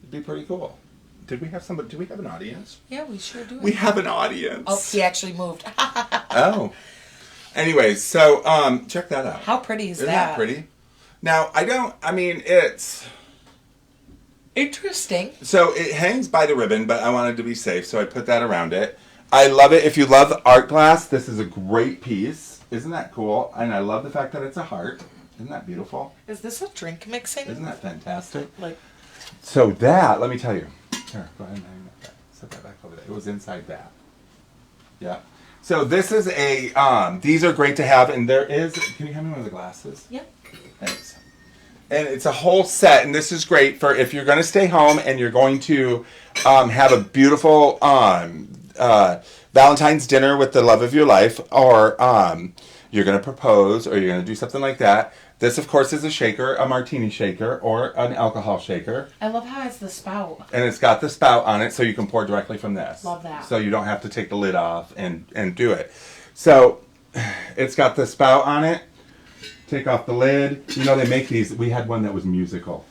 It'd be pretty cool. Did we have somebody? Do we have an audience? Yeah, we sure do. We have an audience. Oh, he actually moved. Oh. Anyways, so check that out. How pretty is Isn't that? that pretty? Now, it's... Interesting. So it hangs by the ribbon, but I wanted to be safe, so I put that around it. I love it. If you love art glass, this is a great piece. Isn't that cool? And I love the fact that it's a heart. Isn't that beautiful? Is this a drink mixing? Isn't that fantastic? Like, So that, let me tell you. Here, go ahead and hang that. Set that back over there. It was inside that. Yeah. So this is these are great to have, and there is, can you hand me one of the glasses? yep. Thanks. And it's a whole set, and this is great for if you're going to stay home and you're going to have a beautiful Valentine's dinner with the love of your life, or you're going to propose, or you're going to do something like that. This, of course, is a shaker, a martini shaker, or an alcohol shaker. I love how it's the spout. And it's got the spout on it, so you can pour directly from this. Love that. So you don't have to take the lid off and do it. So it's got the spout on it. Take off the lid. You know, they make these. We had one that was musical.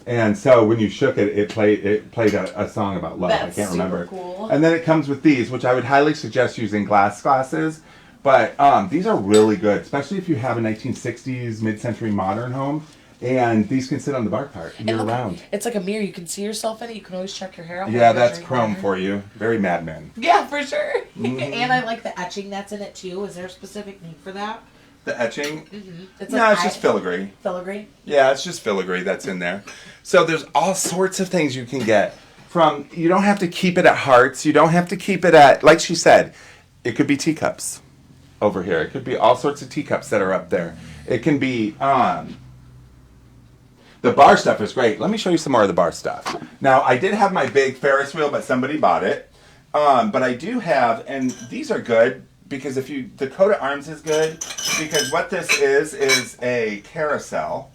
And so when you shook it, it played a song about love. That's I can't remember. super cool. And then it comes with these, which I would highly suggest using glass glasses. But these are really good, especially if you have a 1960s, mid-century modern home. And these can sit on the bar cart year round. It's like a mirror. You can see yourself in it. You can always check your hair out. Yeah, that's chrome for you. Very Mad Men. Yeah, for sure. And I like the etching that's in it, too. Is there a specific need for that? The etching? Mm-hmm. It's just filigree. Filigree? Yeah, it's just filigree that's in there. So there's all sorts of things you can get. You don't have to keep it at hearts. You don't have to keep it at, like she said, it could be teacups over here. It could be all sorts of teacups that are up there. It can be, the bar stuff is great. Let me show you some more of the bar stuff. Now, I did have my big Ferris wheel, but somebody bought it. But I do have, and these are good, because the coat of arms is good, because what this is a carousel.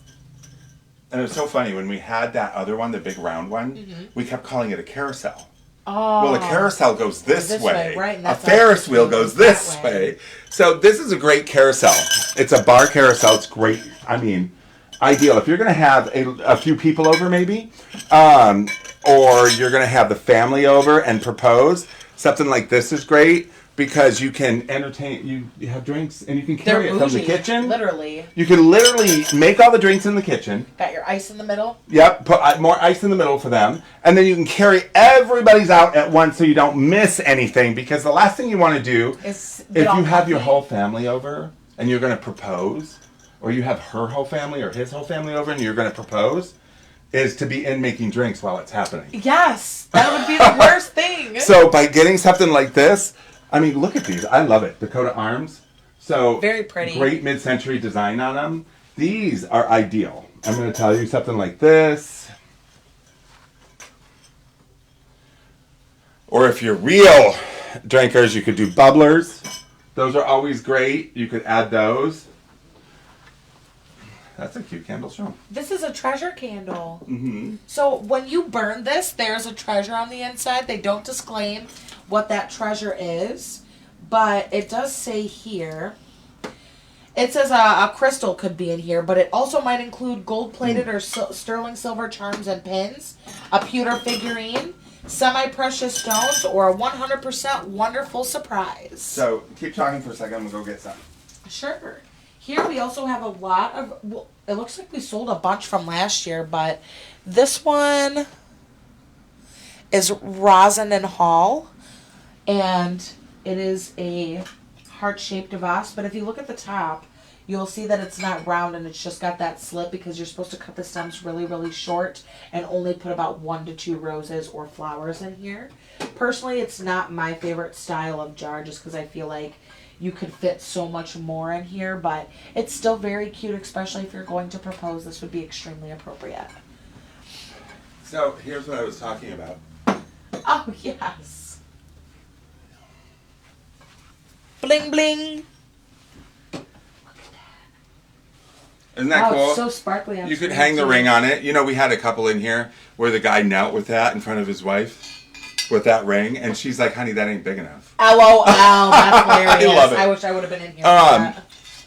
And it was so funny, when we had that other one, the big round one, we kept calling it a carousel. Oh. Well, a carousel goes this way. Right, and a that's Ferris wheel goes this that way. So this is a great carousel. It's a bar carousel. It's great. I mean, ideal. If you're going to have a few people over maybe, or you're going to have the family over and propose, something like this is great. because you can entertain. You have drinks and you can carry it from the kitchen. Literally. You can literally make all the drinks in the kitchen. Got your ice in the middle. Yep, put more ice in the middle for them, and then you can carry everybody's out at once so you don't miss anything. Because the last thing you want to do is if you have your whole family over and you're going to propose, or you have her whole family or his whole family over and you're going to propose, is to be in making drinks while it's happening. Yes, that would be the worst thing. So by getting something like this, I mean, look at these. I love it. Dakota Arms. So very pretty. Great mid-century design on them. These are ideal. I'm going to tell you something like this. Or if you're real drinkers, you could do bubblers. Those are always great. You could add those. That's a cute candle. Show 'em. This is a treasure candle. Mm-hmm. So when you burn this, there's a treasure on the inside. They don't disclaim what that treasure is, but it does say here. It says a crystal could be in here, but it also might include gold-plated or sterling silver charms and pins, a pewter figurine, semi-precious stones, or a 100% wonderful surprise. So keep talking for a second. I'm going to go get some. Sure. Here we also have a lot of, well, it looks like we sold a bunch from last year, but this one is Rosin and Hall, and it is a heart-shaped vase, but if you look at the top, you'll see that it's not round and it's just got that slit because you're supposed to cut the stems really, really short and only put about 1 to 2 roses or flowers in here. Personally, it's not my favorite style of jar just because I feel like you could fit so much more in here, but it's still very cute, especially if you're going to propose. This would be extremely appropriate. So here's what I was talking about. Oh, yes. Bling, bling. Isn't that cool? It's so sparkly. You could hang the ring on it. You know, we had a couple in here where the guy knelt with that in front of his wife with that ring, and she's like, honey, that ain't big enough. LOL, that's hilarious. I love it. I wish I would have been in here for that.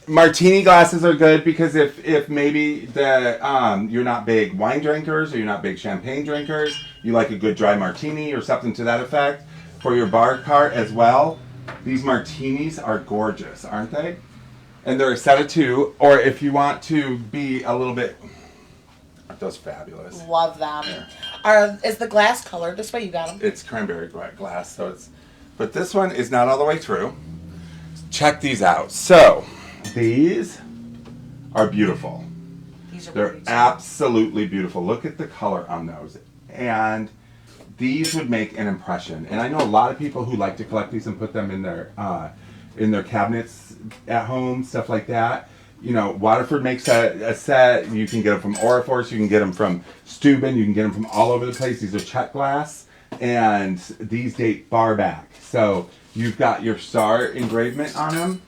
Martini glasses are good because if maybe you're not big wine drinkers or you're not big champagne drinkers, you like a good dry martini or something to that effect for your bar cart as well. These martinis are gorgeous, aren't they? And they're a set of 2. Or if you want to be a little bit, aren't those fabulous? Love them. Yeah. Is the glass colored this way? You got them? It's cranberry glass, so it's. But this one is not all the way through. Check these out. So these are beautiful. These are They're absolutely beautiful. Look at the color on those, and these would make an impression. And I know a lot of people who like to collect these and put them in their cabinets at home, stuff like that. You know, Waterford makes a set. You can get them from Oriforce. You can get them from Steuben. You can get them from all over the place. These are check glass, and these date far back. So you've got your star engravement on them,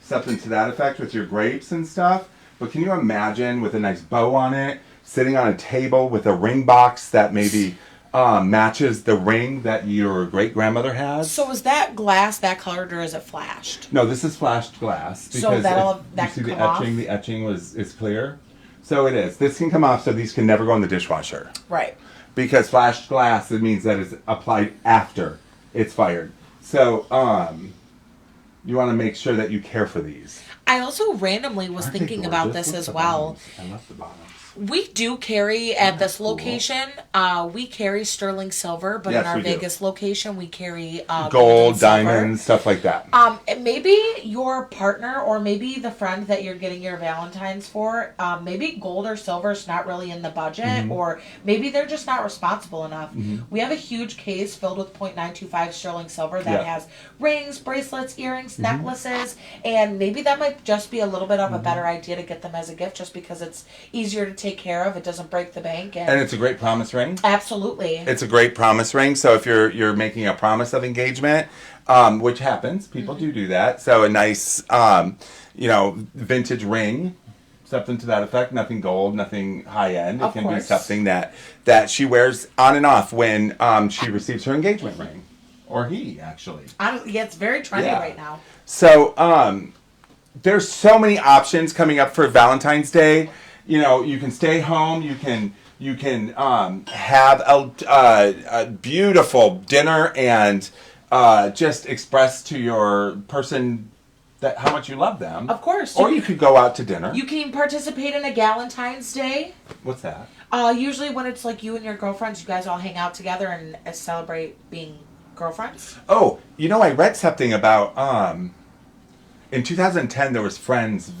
something to that effect with your grapes and stuff. But can you imagine with a nice bow on it, sitting on a table with a ring box that maybe matches the ring that your great-grandmother has? So is that glass that colored or is it flashed? No, this is flashed glass. So Because that you see can the come etching, off? the etching is clear. So it is. This can come off, so these can never go in the dishwasher. Right. Because flashed glass, it means that it's applied after it's fired. So you want to make sure that you care for these. I also randomly was Aren't they thinking about gorgeous? this Look as at the well. bottoms. I love the bottoms. We do carry at this cool. location. We carry sterling silver, but Yes, in our we do. Vegas location, we carry Gold, and silver. diamonds, stuff like that. Maybe your partner or maybe the friend that you're getting your Valentines for, maybe gold or silver is not really in the budget, or maybe they're just not responsible enough. We have a huge case filled with .925 sterling silver that has rings, bracelets, earrings, necklaces, and maybe that might just be a little bit of a better idea to get them as a gift just because it's easier to take care of. It doesn't break the bank. And it's a great promise ring. Absolutely. It's a great promise ring. So if you're making a promise of engagement, which happens, people do that. So a nice, vintage ring, something to that effect. Nothing gold, nothing high end. It can be something that she wears on and off when she receives her engagement ring, or he actually. Yeah, it's very trendy right now. So there's so many options coming up for Valentine's Day. You know, you can stay home. You can have a beautiful dinner and just express to your person that how much you love them. Of course. Or you could go out to dinner. You can participate in a Valentine's Day. What's that? Usually when it's like you and your girlfriends, you guys all hang out together and celebrate being girlfriends. Oh, I read something about in 2010 there was Friends,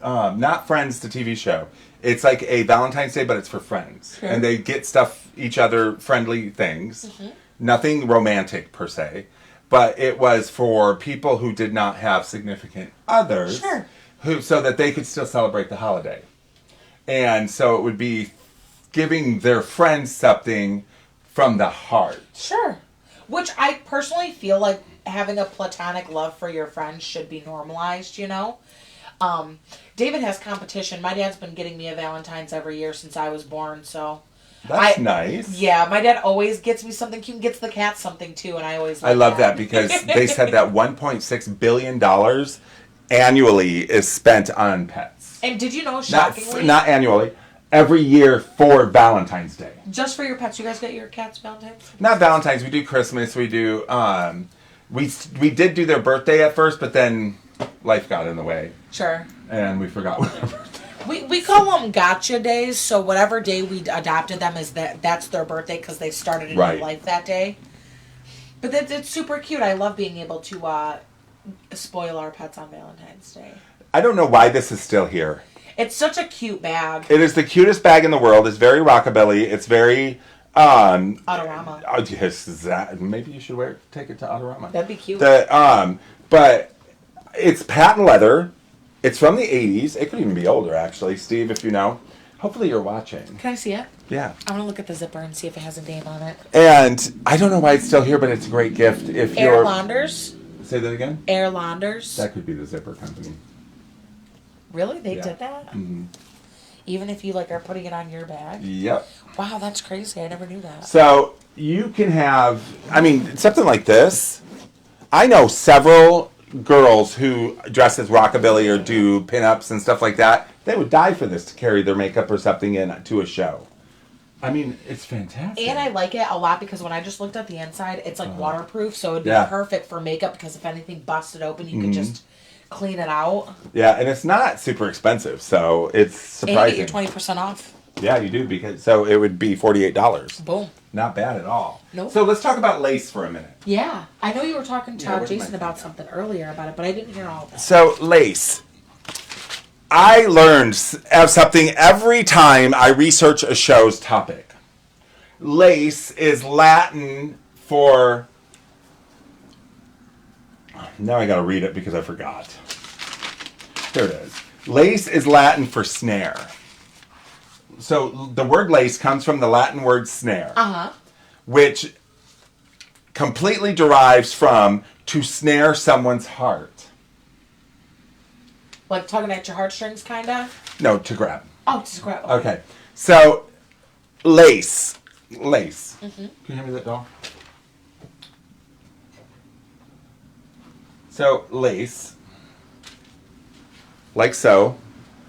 not Friends the TV show. It's like a Valentine's Day, but it's for friends, Sure. and they get stuff each other friendly things, nothing romantic per se, but it was for people who did not have significant others, Sure. so that they could still celebrate the holiday, and so it would be giving their friends something from the heart. Sure. Which I personally feel like having a platonic love for your friends should be normalized, David has competition. My dad's been getting me a Valentine's every year since I was born, so... That's nice. Yeah, my dad always gets me something cute and gets the cat something too, and I always like I love that because they said that $1.6 billion annually is spent on pets. And did you know, shockingly... Not annually. Every year for Valentine's Day. Just for your pets. You guys get your cats Valentine's? Not Valentine's. We do Christmas. We do... we did do their birthday at first, but then life got in the way. Sure. And we forgot what their birthday was. We call them gotcha days, so whatever day we adopted them is that's their birthday because they started a new life that day. But it's super cute. I love being able to spoil our pets on Valentine's Day. I don't know why this is still here. It's such a cute bag. It is the cutest bag in the world. It's very rockabilly. It's very... Autorama. Oh, yes, maybe you should take it to Autorama. That'd be cute. But it's patent leather. It's from the 80s. It could even be older, actually. Steve, if you know. Hopefully you're watching. Can I see it? Yeah. I want to look at the zipper and see if it has a name on it. And I don't know why it's still here, but it's a great gift. If you're... Airlanders? Say that again? Airlanders? That could be the zipper company. Really? They did that? Mm-hmm. Even if you are putting it on your bag? Yep. Wow, that's crazy. I never knew that. So you can have, something like this. I know several girls who dress as rockabilly or do pinups and stuff like that. They would die for this to carry their makeup or something in to a show. It's fantastic. And I like it a lot because when I just looked at the inside, it's waterproof, so it'd be perfect for makeup because if anything busted open, you could just clean it out. Yeah, and it's not super expensive, so it's surprising. And you get 20% off. Yeah, you do, so it would be $48. Boom. Not bad at all. Nope. So let's talk about lace for a minute. Yeah. I know you were talking to Jason about something earlier about it, but I didn't hear all of that. So, lace. I learned something every time I research a show's topic. Lace is Latin for... Now I gotta read it because I forgot. There it is. Lace is Latin for snare. So the word lace comes from the Latin word snare, which completely derives from to snare someone's heart. Like tugging at your heartstrings, kind of? No, to grab. Oh, to grab. Okay. So, lace. Lace. Mm-hmm. Can you hand me that doll? So, lace. Like so.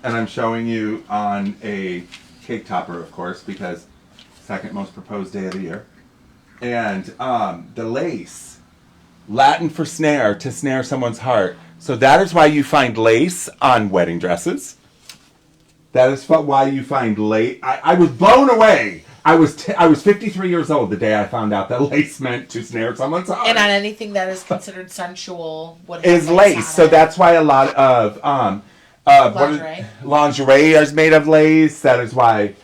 And I'm showing you on a cake topper, of course, because second most proposed day of the year. And the lace, Latin for snare, to snare someone's heart. So that is why you find lace on wedding dresses. That is why you find lace. I was blown away. I was 53 years old the day I found out that lace meant to snare someone's heart. And on anything that is considered sensual would have is lace. So that's why a lot of lingerie is made of lace. That is why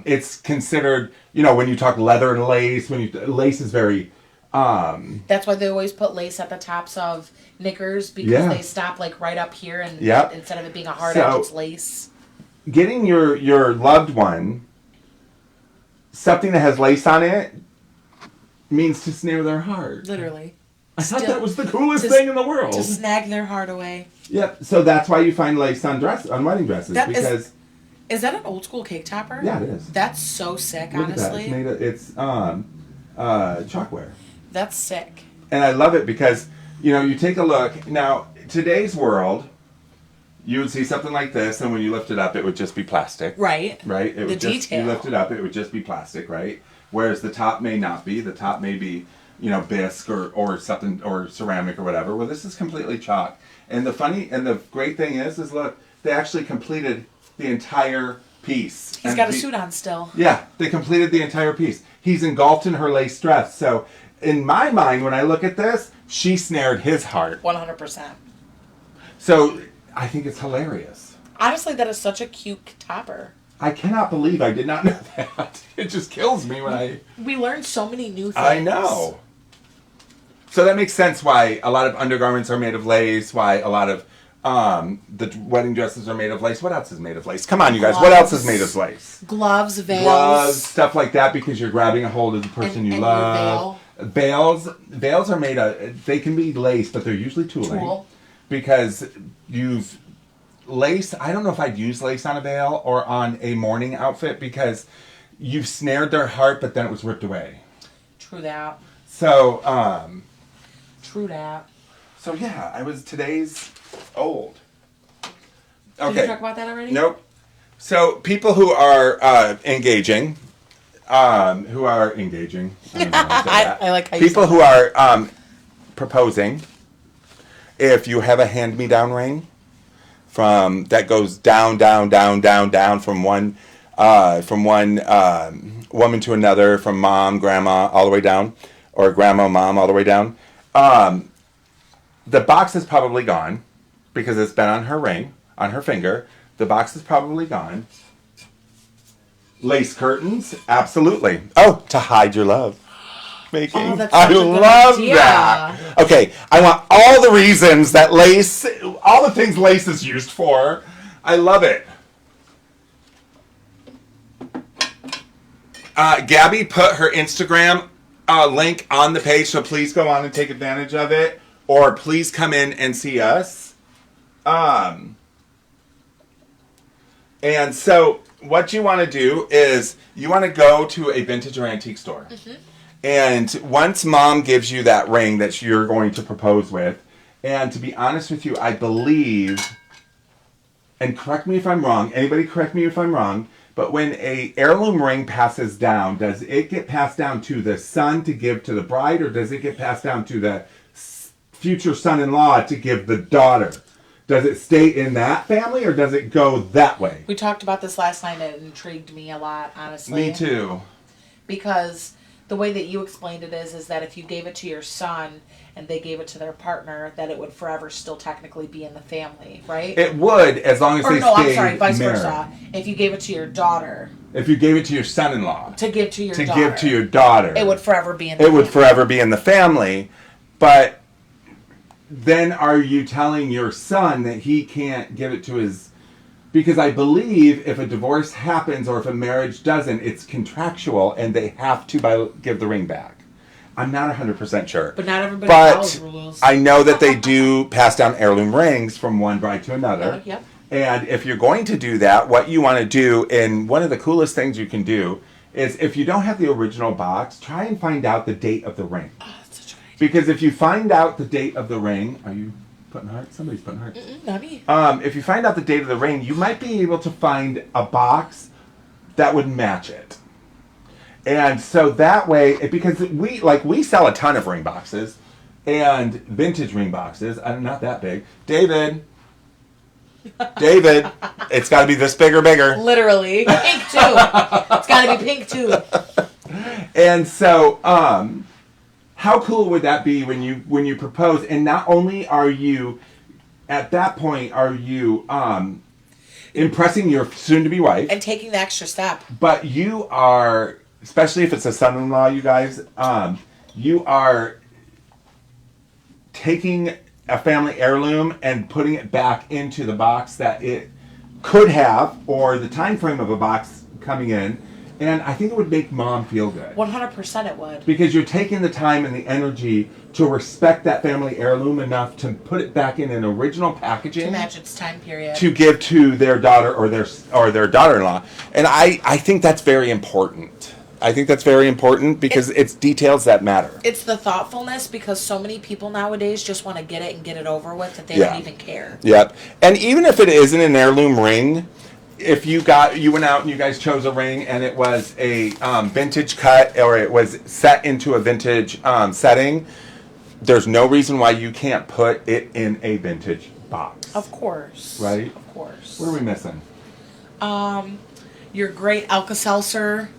it's considered, when you talk leather and lace, lace is very... that's why they always put lace at the tops of knickers because they stop right up here and instead of it being a hard edge, it's lace. Getting your loved one something that has lace on it means to snare their heart. Literally. I thought that was the coolest thing in the world. To snag their heart away. Yep. So that's why you find lace on wedding dresses Is that an old school cake topper? Yeah, it is. That's so sick, Look honestly. At that. It's chalkware. That's sick. And I love it because, you take a look. Now, today's world, you would see something like this, and when you lift it up, it would just be plastic. Right. Right? The detail. You lift it up, it would just be plastic, right? Whereas the top may not be. The top may be bisque or something or ceramic or whatever. Well, this is completely chalk. And the great thing is look, they actually completed the entire piece. He's got a suit on still. Yeah, they completed the entire piece. He's engulfed in her lace dress. So in my mind, when I look at this, she snared his heart. 100%. So I think it's hilarious. Honestly, that is such a cute topper. I cannot believe I did not know that. It just kills me when I... We learned so many new things. I know. So that makes sense why a lot of undergarments are made of lace, why a lot of the wedding dresses are made of lace. What else is made of lace? Come on, you guys. What else is made of lace? Gloves, veils. Gloves, stuff like that, because you're grabbing a hold of the person you love. Veils are made of... They can be lace, but they're usually tooling. Because lace, I don't know if I'd use lace on a veil or on a mourning outfit, because you've snared their heart, but then it was ripped away. True that. So, True that. So yeah, today's old. Okay. Did you talk about that already? Nope. So people who are engaging, I don't know how to say that. I like how you people who are proposing. If you have a hand-me-down ring from that goes down from one woman to another, from mom, grandma, all the way down, or grandma, mom, all the way down. The box is probably gone because it's been on her ring, on her finger. The box is probably gone. Lace curtains, absolutely. Oh, to hide your love making. Oh, that's I such a good love idea. that. Okay, I want all the reasons that lace, all the things lace is used for. I love it. Gabby put her Instagram link on the page, so please go on and take advantage of it, or please come in and see us. And so what you want to do is you want to go to a vintage or antique store. Mm-hmm. And once mom gives you that ring that you're going to propose with, and to be honest with you, I believe, and correct me if I'm wrong, anybody correct me if I'm wrong, but when a heirloom ring passes down, does it get passed down to the son to give to the bride, or does it get passed down to the future son-in-law to give the daughter? Does it stay in that family, or does it go that way? We talked about this last night, and it intrigued me a lot, honestly. Me too. Because the way that you explained it is that if you gave it to your son and they gave it to their partner, that it would forever still technically be in the family, right? It would, as long as they stay vice married. versa. If you gave it to your daughter. If you gave it to your son-in-law. To give to your daughter. To give to your daughter. It would forever be in the family. It would forever be in the family. But then are you telling your son that he can't give it to his... Because I believe if a divorce happens or if a marriage doesn't, it's contractual and they have to give the ring back. I'm not 100% sure. But not everybody follows rules. I know that they do pass down heirloom rings from one bride to another. Yep. And if you're going to do that, what you want to do, and one of the coolest things you can do, is if you don't have the original box, try and find out the date of the ring. Oh, that's such a good idea. Because if you find out the date of the ring... Are you... putting hearts? Somebody's putting hearts. Not me. If you find out the date of the ring, you might be able to find a box that would match it. And so that way, because we sell a ton of ring boxes and vintage ring boxes. Not that big. David, it's got to be this big or bigger. Literally. Pink too. It's got to be pink too. And so, how cool would that be when you propose? And not only are you, at that point, are you impressing your soon-to-be wife. And taking the extra step. But you are, especially if it's a son-in-law, you guys, you are taking a family heirloom and putting it back into the box that it could have, or the time frame of a box coming in. And I think it would make mom feel good. 100% it would. Because you're taking the time and the energy to respect that family heirloom enough to put it back in an original packaging. To match its time period. To give to their daughter or their daughter-in-law. And I think that's very important. I think that's very important because it's details that matter. It's the thoughtfulness, because so many people nowadays just want to get it and get it over with that they don't even care. Yep. And even if it isn't an heirloom ring, if you went out and you guys chose a ring and it was a vintage cut or it was set into a vintage setting, there's no reason why you can't put it in a vintage box. Of course. Right? Of course. What are we missing? Your great Alka-Seltzer.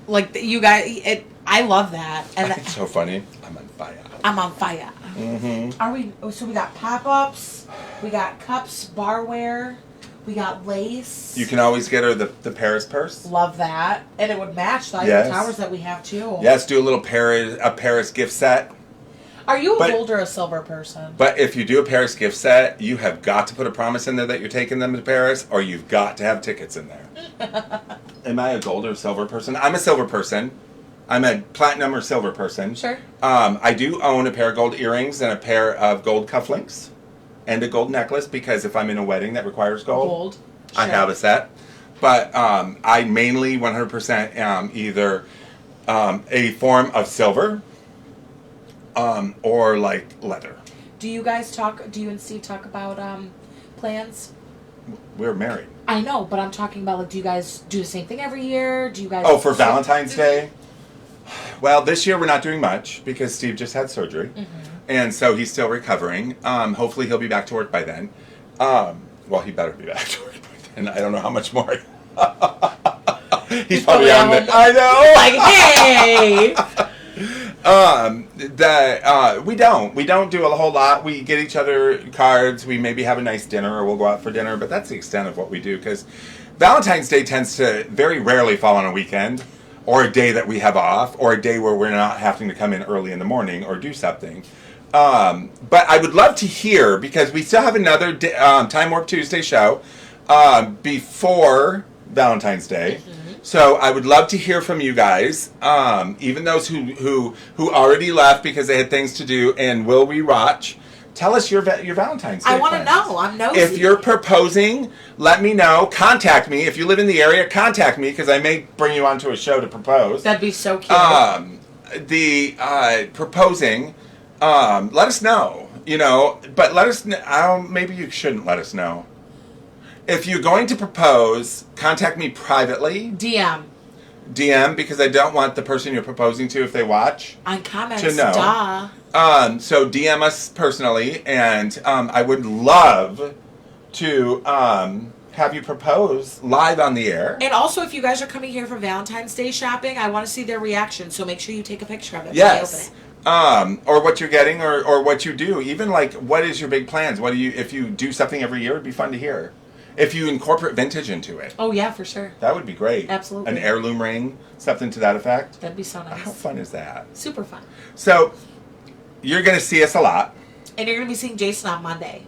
Like, you guys, I love that. And It's so funny. I'm on fire. I'm on fire. Mm-hmm. So we got pop-ups, we got cups, barware, we got lace. You can always get her the Paris purse. Love that. And it would match the Eiffel Yes. Towers that we have too. Yes, do a Paris gift set. Are you a gold or a silver person? But if you do a Paris gift set, you have got to put a promise in there that you're taking them to Paris, or you've got to have tickets in there. Am I a gold or silver person? I'm a silver person. I'm a platinum or silver person. Sure. I do own a pair of gold earrings and a pair of gold cufflinks and a gold necklace because if I'm in a wedding that requires gold, I have a set. But I mainly 100% am either a form of silver or like leather. Do you and Steve talk about plans? We're married. I know, but I'm talking about, like, do you guys do the same thing every year? Do you guys... Oh, for Valentine's Day? Well, this year we're not doing much because Steve just had surgery. And so he's still recovering. Hopefully he'll be back to work by then. Well, he better be back to work by then. I don't know how much more. He's probably on the... I know! Like, hey! We don't do a whole lot. We get each other cards. We maybe have a nice dinner or we'll go out for dinner. But that's the extent of what we do because Valentine's Day tends to very rarely fall on a weekend or a day that we have off or a day where we're not having to come in early in the morning or do something. But I would love to hear because we still have another Time Warp Tuesday show before Valentine's Day. So I would love to hear from you guys, even those who already left because they had things to do and will rewatch. Tell us your Valentine's Day I want to plans. know. I'm nosy. If you're proposing, let me know. Contact me. If you live in the area, contact me because I may bring you onto a show to propose. That'd be so cute. Proposing, let us know. But let us know. Maybe you shouldn't let us know. If you're going to propose, contact me privately. DM because I don't want the person you're proposing to, if they watch, on comments, to know. Duh. So DM us personally, and I would love to have you propose live on the air. And also, if you guys are coming here for Valentine's Day shopping, I want to see their reaction. So make sure you take a picture of it. Yes. Or what you're getting, or what you do. Even like, what is your big plans? If you do something every year, it'd be fun to hear. If you incorporate vintage into it. Oh, yeah, for sure. That would be great. Absolutely. An heirloom ring, something to that effect. That'd be so nice. How fun is that? Super fun. So, you're going to see us a lot. And you're going to be seeing Jason on Monday.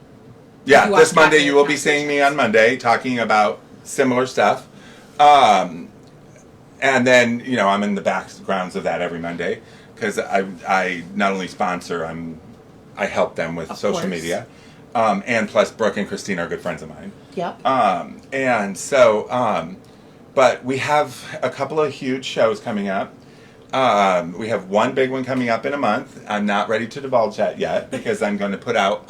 Yeah, this Monday you will be seeing me on Monday talking about similar stuff. And then, I'm in the backgrounds of that every Monday because I not only sponsor, I help them with social media. And plus, Brooke and Christine are good friends of mine. Yep. And so, but we have a couple of huge shows coming up. We have one big one coming up in a month. I'm not ready to divulge that yet because I'm going to put out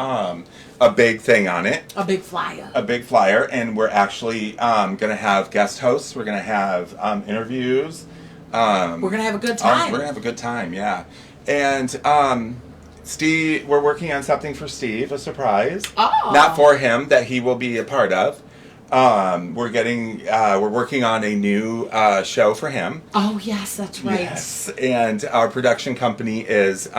a big thing on it. A big flyer. A big flyer. And we're actually going to have guest hosts. We're going to have interviews. We're going to have a good time. We're going to have a good time, yeah. And... Steve, we're working on something for Steve, a surprise. Oh. Not for him, that he will be a part of. We're working on a new show for him. Oh, yes, that's right. Yes, and our production company is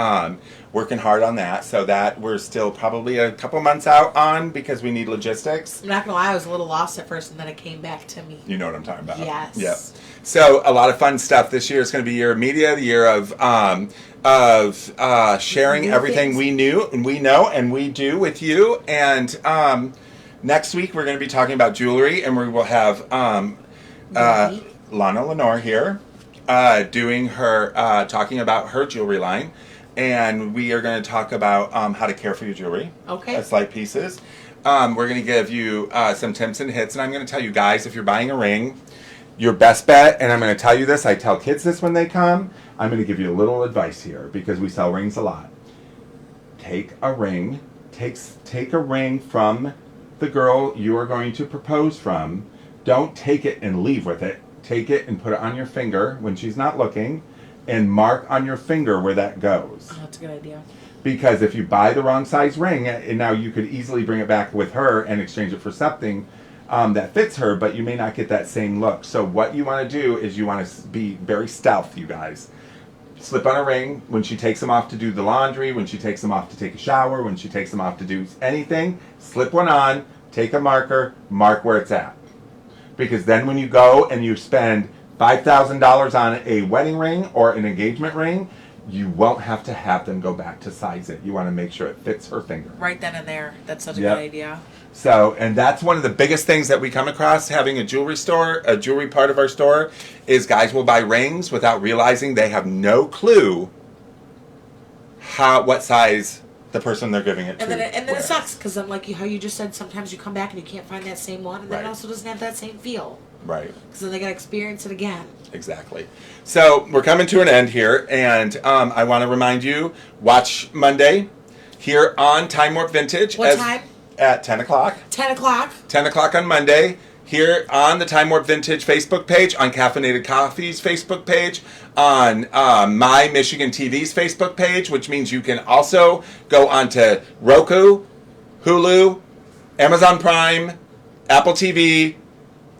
working hard on that, so that we're still probably a couple months out on because we need logistics. I'm not going to lie, I was a little lost at first, and then it came back to me. You know what I'm talking about. Yes. Yep. So a lot of fun stuff this year. It's going to be year of media, the year of sharing New everything things. we know and we do with you. And next week we're going to be talking about jewelry, and we will have Lana Lenore here doing her talking about her jewelry line, and we are going to talk about how to care for your jewelry. Okay. As light pieces. We're going to give you some tips and hits, and I'm going to tell you guys, if you're buying a ring, your best bet, and I'm going to tell you this, I tell kids this when they come, I'm going to give you a little advice here because we sell rings a lot. Take a ring, take a ring from the girl you are going to propose from, don't take it and leave with it. Take it and put it on your finger when she's not looking, and mark on your finger where that goes. Oh, that's a good idea. Because if you buy the wrong size ring, and now you could easily bring it back with her and exchange it for something that fits her, but you may not get that same look. So what you want to do is you want to be very stealth, you guys. Slip on a ring when she takes them off to do the laundry, when she takes them off to take a shower, when she takes them off to do anything. Slip one on, take a marker, mark where it's at. Because then when you go and you spend $5,000 on a wedding ring or an engagement ring, you won't have to have them go back to size it. You want to make sure it fits her finger. Right then and there. That's such a Yep. good idea. So, and that's one of the biggest things that we come across having a jewelry store, a jewelry part of our store, is guys will buy rings without realizing they have no clue what size the person they're giving it to. And then it wears. sucks because I'm like how you just said. Sometimes you come back and you can't find that same one, and then Right. it also doesn't have that same feel. Right. Because then they gotta experience it again. Exactly. So we're coming to an end here, and I want to remind you, watch Monday here on Time Warp Vintage. What time? At 10 o'clock. 10 o'clock. 10 o'clock on Monday, here on the Time Warp Vintage Facebook page, on Caffeinated Coffee's Facebook page, on My Michigan TV's Facebook page, which means you can also go onto Roku, Hulu, Amazon Prime, Apple TV,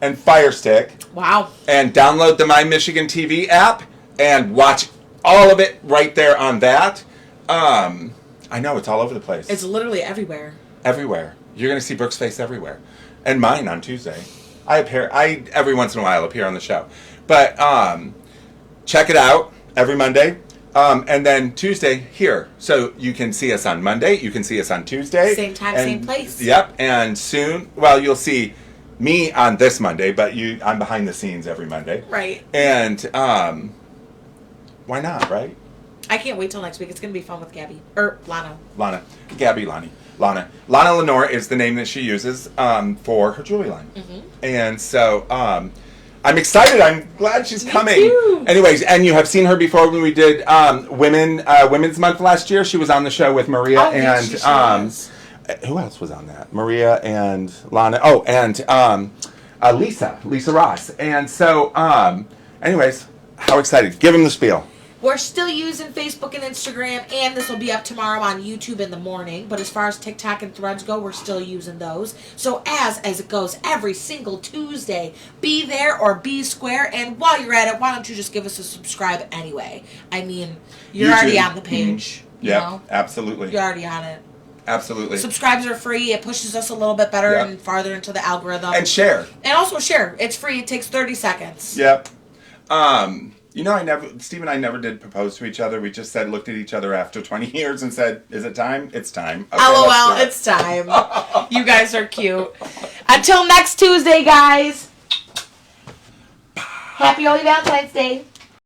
and Fire Stick, Wow. and download the My Michigan TV app and watch all of it right there on that. I know, it's all over the place. It's literally everywhere. Everywhere. You're going to see Brooke's face everywhere. And mine on Tuesday. I every once in a while appear on the show. But check it out every Monday. And then Tuesday here. So you can see us on Monday. You can see us on Tuesday. Same time, and, same place. Yep. And soon, well, you'll see me on this Monday, but I'm behind the scenes every Monday. Right. And why not, right? I can't wait till next week. It's gonna be fun with Gabby. Or Lana. Lana. Gabby, Lonnie. Lana. Lana Lenore is the name that she uses for her jewelry line. Mm-hmm. And so I'm excited. I'm glad she's coming. too. Anyways, and you have seen her before when we did Women's Month last year. She was on the show with Maria Oh, and yes, she was. who else was on that? Maria and Lana. Oh, and Lisa Ross. And so anyways, how excited. Give him the spiel. We're still using Facebook and Instagram, and this will be up tomorrow on YouTube in the morning. But as far as TikTok and Threads go, we're still using those. So as it goes every single Tuesday, be there or be square. And while you're at it, why don't you just give us a subscribe anyway? I mean, you're YouTube. already on the page. You Yeah, know? absolutely. You're already on it. Absolutely. Subscribes are free. It pushes us a little bit better Yep. and farther into the algorithm. And share. And also share. It's free. It takes 30 seconds. Yep. You know, Steve and I never did propose to each other. We just looked at each other after 20 years and said, is it time? It's time. Okay, LOL, let's do it. it's time. You guys are cute. Until next Tuesday, guys. Happy Early Valentine's Day.